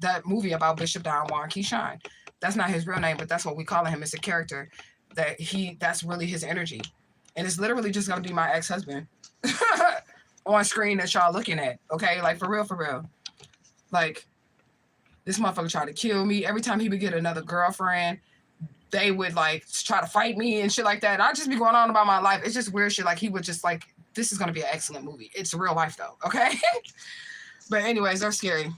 [SPEAKER 1] that movie about Bishop Don Juan Keyshawn. That's not his real name, but that's what we call him. It's a character that that's really his energy, and it's literally just gonna be my ex-husband on screen that y'all looking at. Okay, like for real. Like this motherfucker tried to kill me every time he would get another girlfriend. They would like try to fight me and shit like that. I'd just be going on about my life. It's just weird shit. Like he would just like, this is going to be an excellent movie. It's real life though. Okay. But anyways, they're scary.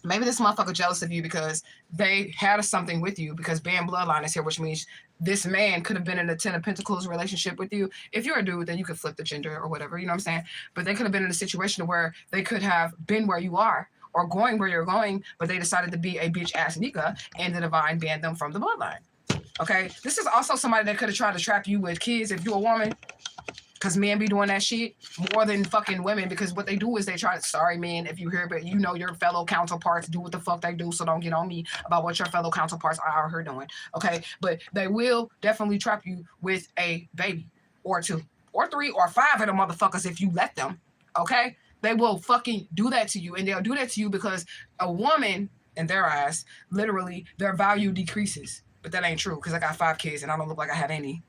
[SPEAKER 1] Maybe this motherfucker jealous of you because they had something with you because band bloodline is here, which means this man could have been in a 10 of Pentacles relationship with you. If you're a dude, then you could flip the gender or whatever, you know what I'm saying? But they could have been in a situation where they could have been where you are or going where you're going, but they decided to be a bitch ass nigga and the divine banned them from the bloodline. Okay, this is also somebody that could have tried to trap you with kids if you're a woman, because men be doing that shit more than fucking women, because what they do is they try to, sorry men if you hear, but you know your fellow counterparts do what the fuck they do, so don't get on me about what your fellow counterparts are out here doing, okay? But they will definitely trap you with a baby or 2 or 3 or 5 of the motherfuckers if you let them, okay? They will fucking do that to you, and they'll do that to you because a woman, in their eyes, literally, their value decreases. But that ain't true because I got 5 kids and I don't look like I have any.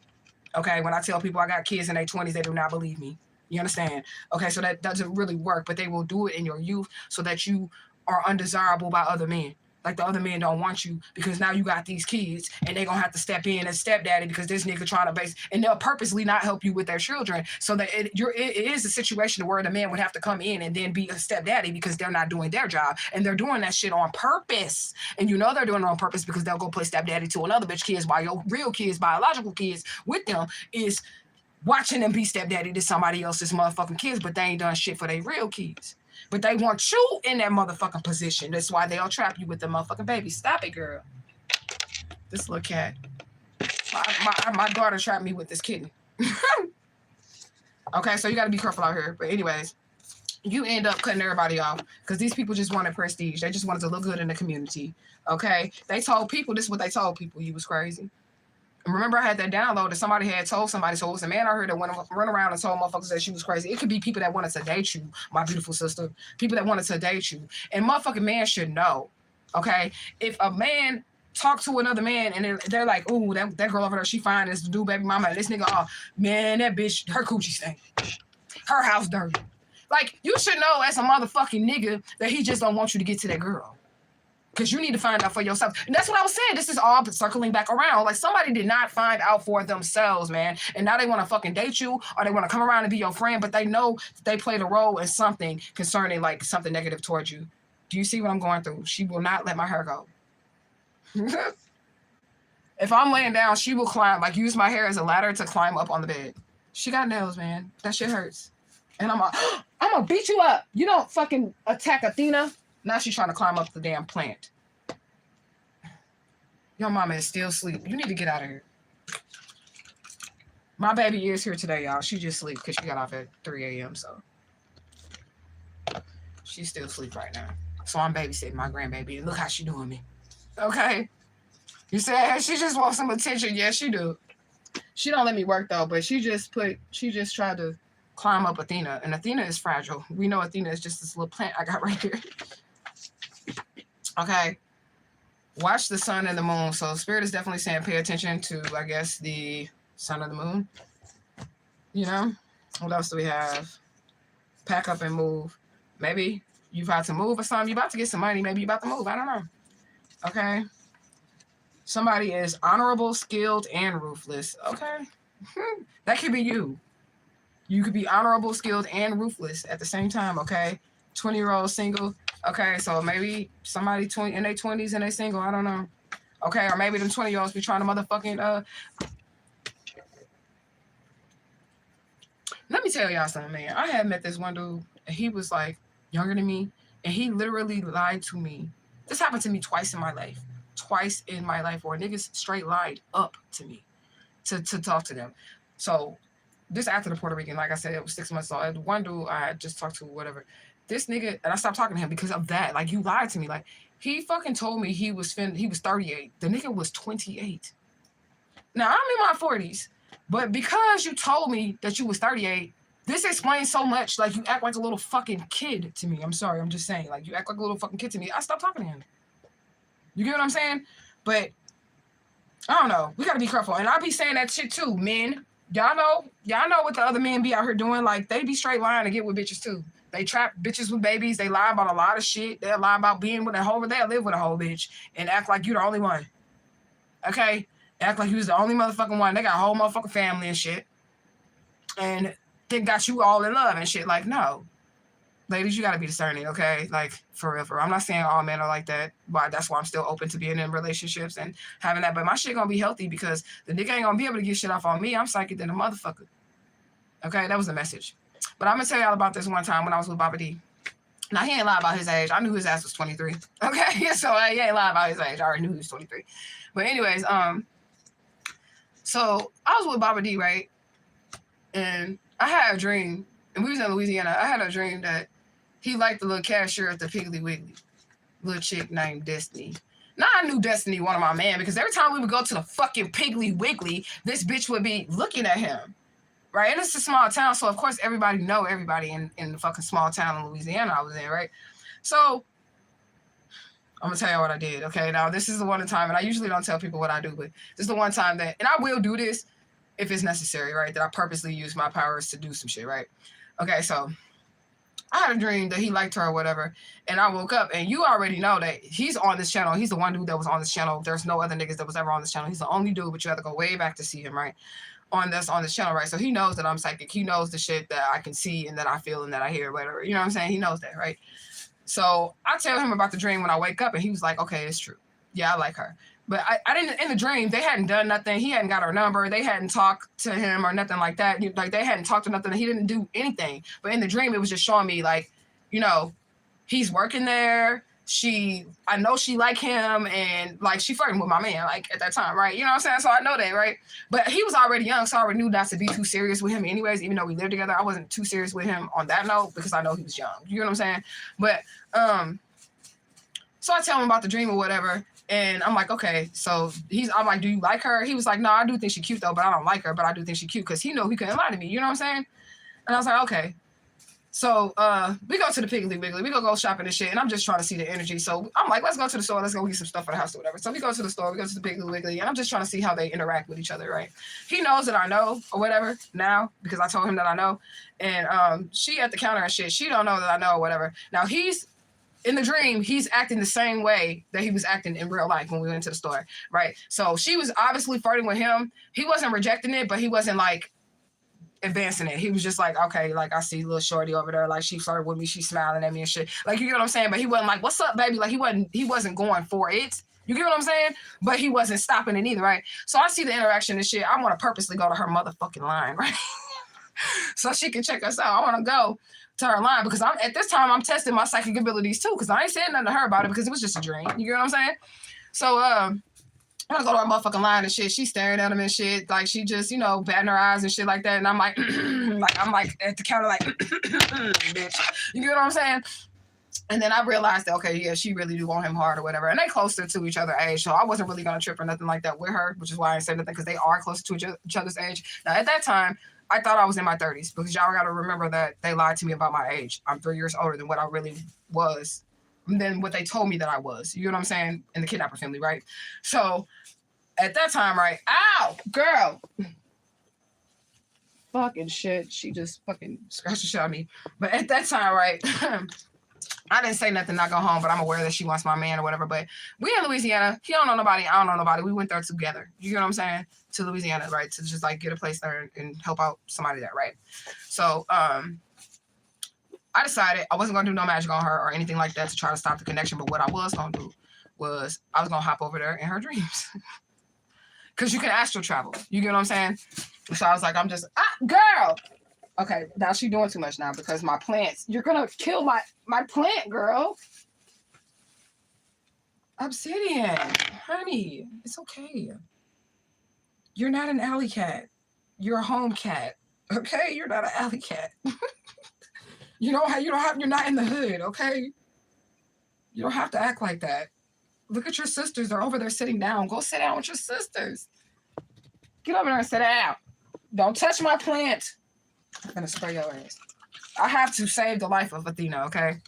[SPEAKER 1] Okay, when I tell people I got kids in their 20s, they do not believe me. You understand? Okay, so that doesn't really work, but they will do it in your youth so that you are undesirable by other men. Like the other men don't want you because now you got these kids and they're going to have to step in as stepdaddy because this nigga trying to base, and they'll purposely not help you with their children. So that it is a situation where the man would have to come in and then be a stepdaddy because they're not doing their job and they're doing that shit on purpose. And you know they're doing it on purpose because they'll go play stepdaddy to another bitch kids while your real kids, biological kids with them is watching them be stepdaddy to somebody else's motherfucking kids, but they ain't done shit for their real kids. But they want you in that motherfucking position. That's why they'll trap you with the motherfucking baby. Stop it, girl. This little cat. My daughter trapped me with this kitten. Okay, so you got to be careful out here. But anyways, you end up cutting everybody off because these people just wanted prestige. They just wanted to look good in the community. Okay? They told people, this is what they told people. You was crazy. Remember, I had that download that somebody had told somebody. So it was a man I heard that went run around and told motherfuckers that she was crazy. It could be people that wanted to date you, my beautiful sister. People that wanted to date you. And motherfucking man should know, okay? If a man talk to another man and they're like, ooh, that girl over there, she fine as the dude baby mama. And this nigga, oh, man, that bitch, her coochie stink. Her house dirty. Like, you should know as a motherfucking nigga that he just don't want you to get to that girl. Because you need to find out for yourself. And that's what I was saying. This is all circling back around. Like, somebody did not find out for themselves, man. And now they want to fucking date you or they want to come around and be your friend, but they know they played a role in something concerning, like, something negative towards you. Do you see what I'm going through? She will not let my hair go. If I'm laying down, she will climb, like, use my hair as a ladder to climb up on the bed. She got nails, man. That shit hurts. And I'm gonna beat you up. You don't fucking attack Athena. Now she's trying to climb up the damn plant. Your mama is still asleep. You need to get out of here. My baby is here today, y'all. She just sleep because she got off at 3 a.m. So she's still asleep right now. So I'm babysitting my grandbaby. And look how she doing me. Okay? You said she just wants some attention. Yes, she do. She don't let me work though, but she just tried to climb up Athena. And Athena is fragile. We know Athena is just this little plant I got right here. Okay, watch the sun and the moon. So Spirit is definitely saying pay attention to, I guess, the sun and the moon. You know, what else do we have? Pack up and move. Maybe you've had to move or something. You're about to get some money. Maybe you're about to move. I don't know. Okay. Somebody is honorable, skilled, and ruthless. Okay. That could be you. You could be honorable, skilled, and ruthless at the same time. Okay. 20-year-old single. Okay, so maybe somebody in their 20s and they single. I don't know. Okay, or maybe them 20-year-olds be trying to motherfucking Let me tell y'all something, man. I had met this one dude, and he was like younger than me, and he literally lied to me. This happened to me twice in my life. Twice in my life, where niggas straight lied up to me to talk to them. So this after the Puerto Rican, like I said, it was 6 months old. One dude I just talked to, whatever. This nigga, and I stopped talking to him because of that. Like, you lied to me. Like, he fucking told me he was 38. The nigga was 28. Now, I'm in my 40s, but because you told me that you was 38, this explains so much. Like, you act like a little fucking kid to me. I'm sorry, I'm just saying. Like, you act like a little fucking kid to me. I stopped talking to him. You get what I'm saying? But, I don't know. We gotta be careful. And I be saying that shit too, men. Y'all know what the other men be out here doing. Like, they be straight lying to get with bitches too. They trap bitches with babies. They lie about a lot of shit. They'll lie about being with a whole, they'll live with a whole bitch and act like you're the only one. Okay? Act like you was the only motherfucking one. They got a whole motherfucking family and shit. And they got you all in love and shit. Like, no. Ladies, you gotta be discerning, okay? Like, for real, for real. I'm not saying all men are like that, but that's why I'm still open to being in relationships and having that. But my shit gonna be healthy because the nigga ain't gonna be able to get shit off on me. I'm psychic than a motherfucker. Okay? That was the message. But I'm gonna tell y'all about this one time when I was with Baba D. Now, he ain't lie about his age. I knew his ass was 23. Okay? So he ain't lie about his age. I already knew he was 23. But anyways, so I was with Baba D, right? And I had a dream, and we was in Louisiana. I had a dream that he liked the little cashier at the Piggly Wiggly. Little chick named Destiny. Now, I knew Destiny wanted my man because every time we would go to the fucking Piggly Wiggly, this bitch would be looking at him. Right? And it's a small town, so of course everybody know everybody in the fucking small town in Louisiana I was in, right? So I'm gonna tell you what I did, okay? Now, this is the one time, and I usually don't tell people what I do, but this is the one time that, and I will do this if it's necessary, right? That I purposely use my powers to do some shit, right? Okay, so I had a dream that he liked her or whatever, and I woke up, and you already know that he's on this channel. He's the one dude that was on this channel. There's no other niggas that was ever on this channel. He's the only dude, but you have to go way back to see him, right? On this channel, right? So he knows that I'm psychic. He knows the shit that I can see and that I feel and that I hear, whatever. You know what I'm saying? He knows that, right? So I tell him about the dream when I wake up, and he was like, okay, it's true. Yeah, I like her. But I didn't, in the dream, they hadn't done nothing. He hadn't got her number. They hadn't talked to him or nothing like that. Like, they hadn't talked to nothing. He didn't do anything. But in the dream, it was just showing me, like, you know, he's working there. I know she like him, and like she flirting with my man, like at that time, right? You know what I'm saying? So I know that, right? But he was already young, so I already knew not to be too serious with him anyways, even though we lived together. I wasn't too serious with him on that note because I know he was young. You know what I'm saying? But so I tell him about the dream or whatever, And I'm like, okay. So I'm like, do you like her? He was like, no, I do think she's cute though, but I don't like her, but I do think she's cute, because he knew he couldn't lie to me. You know what I'm saying? And I was like, okay. So we go to the Piggly Wiggly. We go shopping and shit, and I'm just trying to see the energy. So I'm like, let's go to the store. Let's go get some stuff for the house or whatever. So we go to the store. We go to the Piggly Wiggly, and I'm just trying to see how they interact with each other, right? He knows that I know or whatever now, because I told him that I know. And she at the counter and shit, she don't know that I know or whatever. Now he's in the dream, he's acting the same way that he was acting in real life when we went to the store, right? So she was obviously flirting with him. He wasn't rejecting it, but he wasn't like advancing it. He was just like, okay, like I see little shorty over there, like she flirted with me, she's smiling at me and shit. Like, you get what I'm saying? But he wasn't like, what's up, baby? Like he wasn't going for it. You get what I'm saying? But he wasn't stopping it either, right? So I see the interaction and shit. I want to purposely go to her motherfucking line, right? So she can check us out. I want to go to her line because at this time I'm testing my psychic abilities too, because I ain't saying nothing to her about it because it was just a dream. You get what I'm saying? So I go to her motherfucking line and shit. She's staring at him and shit. Like, she just, you know, batting her eyes and shit like that. And I'm like, I'm like at the counter, like, bitch. You get what I'm saying? And then I realized that, okay, yeah, she really do want him hard or whatever. And they closer to each other's age. So I wasn't really going to trip or nothing like that with her, which is why I didn't say nothing, because they are closer to each other's age. Now, at that time, I thought I was in my 30s, because y'all got to remember that they lied to me about my age. I'm 3 years older than what I really was, than what they told me that I was. You know what I'm saying? In the kidnapper family, right? So at that time, right? Ow, girl. Fucking shit. She just fucking scratched the shit out of me. But at that time, right? I didn't say nothing, not go home, but I'm aware that she wants my man or whatever. But we in Louisiana. He don't know nobody. I don't know nobody. We went there together. You get what I'm saying? To Louisiana, right? To just like get a place there and help out somebody there, right? So I decided I wasn't going to do no magic on her or anything like that to try to stop the connection. But what I was going to do was I was going to hop over there in her dreams. Because you can astral travel. You get what I'm saying? So I was like, I'm just, girl. Okay, now she's doing too much now because my plants, you're going to kill my plant, girl. Obsidian, honey, it's okay. You're not an alley cat. You're a home cat. Okay? You're not an alley cat. You're not in the hood, okay? You don't have to act like that. Look at your sisters. They're over there sitting down. Go sit down with your sisters. Get over there and sit down. Don't touch my plant. I'm going to spray your ass. I have to save the life of Athena, okay?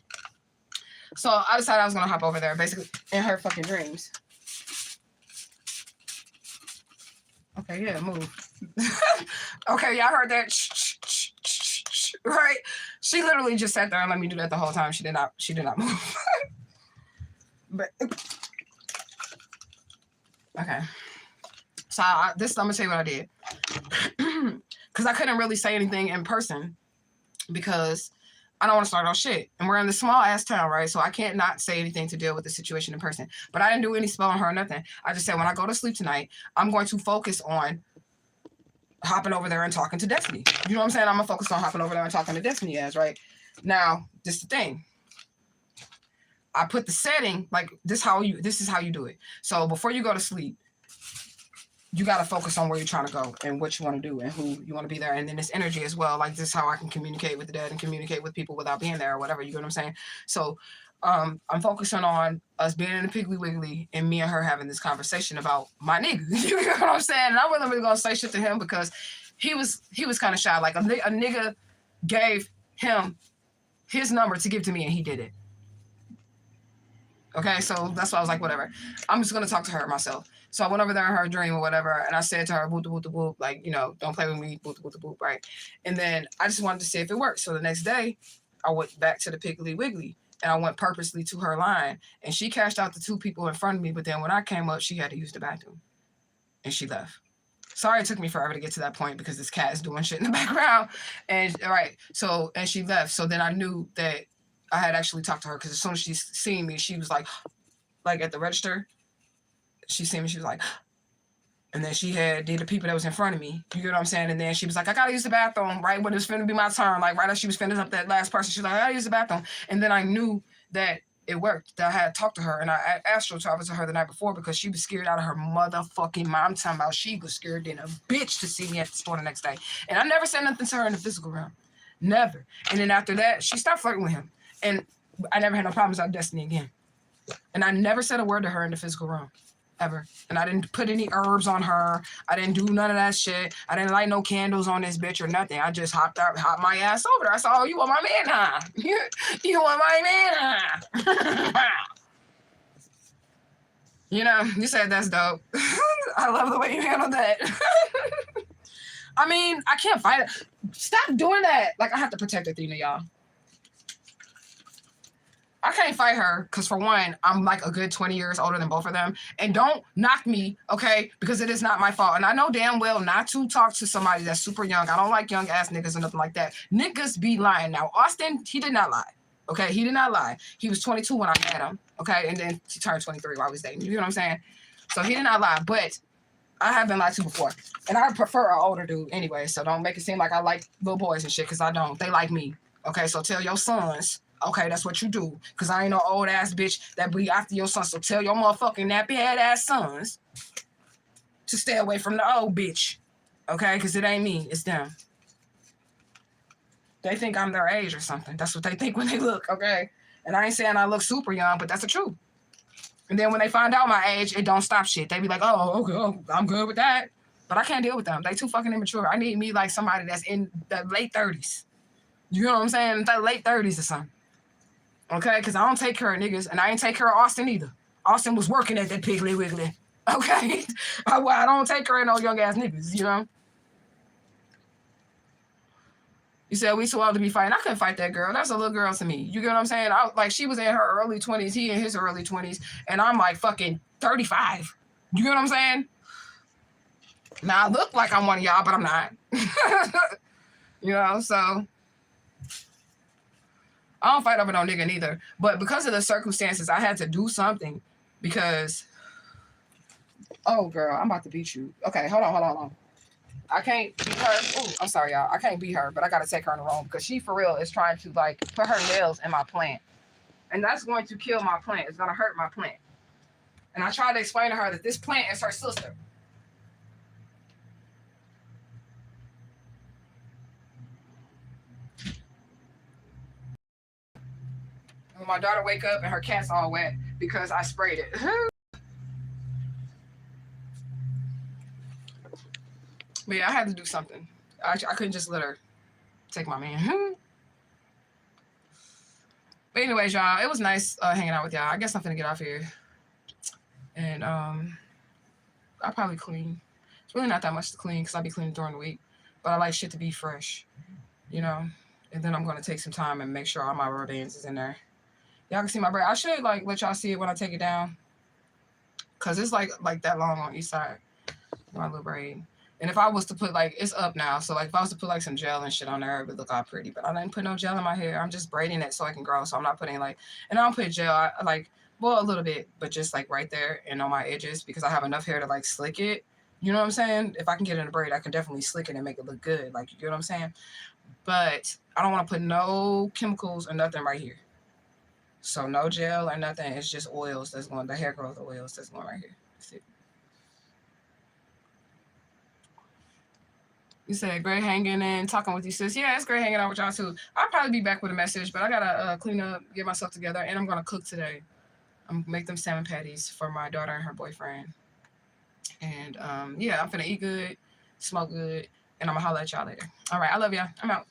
[SPEAKER 1] So I decided I was going to hop over there, basically, in her fucking dreams. Okay, yeah, move. Okay, y'all heard that? Right? She literally just sat there and let me do that the whole time. She did not move. But okay. So I'm gonna tell you what I did. Because I couldn't really say anything in person because I don't want to start all shit. And we're in this small ass town, right? So I can't not say anything to deal with the situation in person. But I didn't do any spell on her or nothing. I just said when I go to sleep tonight, I'm going to focus on hopping over there and talking to Destiny. You know what I'm saying? I'm gonna focus on hopping over there and talking to Destiny as, right? Now, this is the thing. I put the setting, like this is how you do it. So before you go to sleep, you got to focus on where you're trying to go and what you want to do and who you want to be there. And then this energy as well. Like this is how I can communicate with the dead and communicate with people without being there or whatever. You know what I'm saying? So I'm focusing on us being in the Piggly Wiggly and me and her having this conversation about my nigga. You know what I'm saying? And I wasn't really going to say shit to him because he was kind of shy. Like a nigga gave him his number to give to me and he did it. Okay, so that's why I was like, whatever. I'm just going to talk to her myself. So I went over there in her dream or whatever, and I said to her, boop, boop, boop, boop, like, you know, don't play with me, boop, boop, boop, right? And then I just wanted to see if it worked. So the next day, I went back to the Piggly Wiggly, and I went purposely to her line, and she cashed out the two people in front of me, but then when I came up, she had to use the bathroom, and she left. Sorry it took me forever to get to that point because this cat is doing shit in the background, and she left. So then I knew that I had actually talked to her because as soon as she seen me, she was like at the register, she seen me, she was like, and then she did the people that was in front of me. You get what I'm saying? And then she was like, I gotta use the bathroom, right? When it was finna be my turn, like right as she was finishing up that last person, she was like, I gotta use the bathroom. And then I knew that it worked, that I had talked to her, and I astral traveled to her the night before because she was scared out of her motherfucking mind. I'm talking about she was scared than a bitch to see me at the store the next day. And I never said nothing to her in the physical realm. Never. And then after that, she stopped flirting with him. And I never had no problems with Destiny again. And I never said a word to her in the physical room. Ever. And I didn't put any herbs on her. I didn't do none of that shit. I didn't light no candles on this bitch or nothing. I just hopped my ass over there. I said, oh, you want my man, huh? You want my man, huh? You know, you said that's dope. I love the way you handled that. I mean, I can't fight it. Stop doing that. Like, I have to protect Athena, y'all. I can't fight her because, for one, I'm like a good 20 years older than both of them. And don't knock me, okay, because it is not my fault. And I know damn well not to talk to somebody that's super young. I don't like young ass niggas or nothing like that. Niggas be lying. Now, Austin, he did not lie, okay? He did not lie. He was 22 when I met him, okay? And then he turned 23 while I was dating. You know what I'm saying? So he did not lie, but I have been lied to before. And I prefer an older dude anyway, so don't make it seem like I like little boys and shit, because I don't. They like me, okay? So tell your sons, okay, that's what you do. Because I ain't no old ass bitch that be after your son. So tell your motherfucking nappy head ass sons to stay away from the old bitch. Okay? Because it ain't me. It's them. They think I'm their age or something. That's what they think when they look, okay? And I ain't saying I look super young, but that's the truth. And then when they find out my age, it don't stop shit. They be like, oh, okay, oh, I'm good with that. But I can't deal with them. They too fucking immature. I need me like somebody that's in the late 30s. You know what I'm saying? The late 30s or something. Okay, because I don't take care of niggas, and I ain't take care of Austin either. Austin was working at that Piggly Wiggly. Okay? I don't take care of no young ass niggas, you know? You said we too old to be fighting. I couldn't fight that girl. That's a little girl to me. You get what I'm saying? Like, she was in her early 20s, he in his early 20s, and I'm like fucking 35. You get what I'm saying? Now, I look like I'm one of y'all, but I'm not. You know, so I don't fight over no nigga neither. But because of the circumstances, I had to do something because, oh, girl, I'm about to beat you. Okay, hold on. I can't beat her. Oh, I'm sorry, y'all. I can't beat her, but I got to take her in the room because she, for real, is trying to, like, put her nails in my plant. And that's going to kill my plant. It's going to hurt my plant. And I tried to explain to her that this plant is her sister. When my daughter wake up and her cat's all wet because I sprayed it. But yeah, I had to do something. I couldn't just let her take my man. But anyways, y'all, it was nice hanging out with y'all. I guess I'm finna get off here. And I'll probably clean. It's really not that much to clean because I'll be cleaning during the week. But I like shit to be fresh, you know? And then I'm going to take some time and make sure all my rubber bands is in there. Y'all can see my braid. I should like let y'all see it when I take it down. Cause it's like that long on each side. My little braid. And if I was to put like, it's up now. So like if I was to put like some gel and shit on there, it would look all pretty. But I didn't put no gel in my hair. I'm just braiding it so I can grow. So I'm not putting like, and I don't put gel. I like, well, a little bit, but just like right there and on my edges because I have enough hair to like slick it. You know what I'm saying? If I can get it in a braid, I can definitely slick it and make it look good. Like, you get what I'm saying? But I don't want to put no chemicals or nothing right here. So no gel or nothing. It's just oils that's going, the hair growth oils that's going right here. See? You said great hanging and talking with you, sis. Yeah, it's great hanging out with y'all too. I'll probably be back with a message, but I gotta clean up, get myself together, and I'm gonna cook today. I'm gonna make them salmon patties for my daughter and her boyfriend. And yeah, I'm finna eat good, smoke good, and I'm gonna holler at y'all later. All right, I love y'all. I'm out.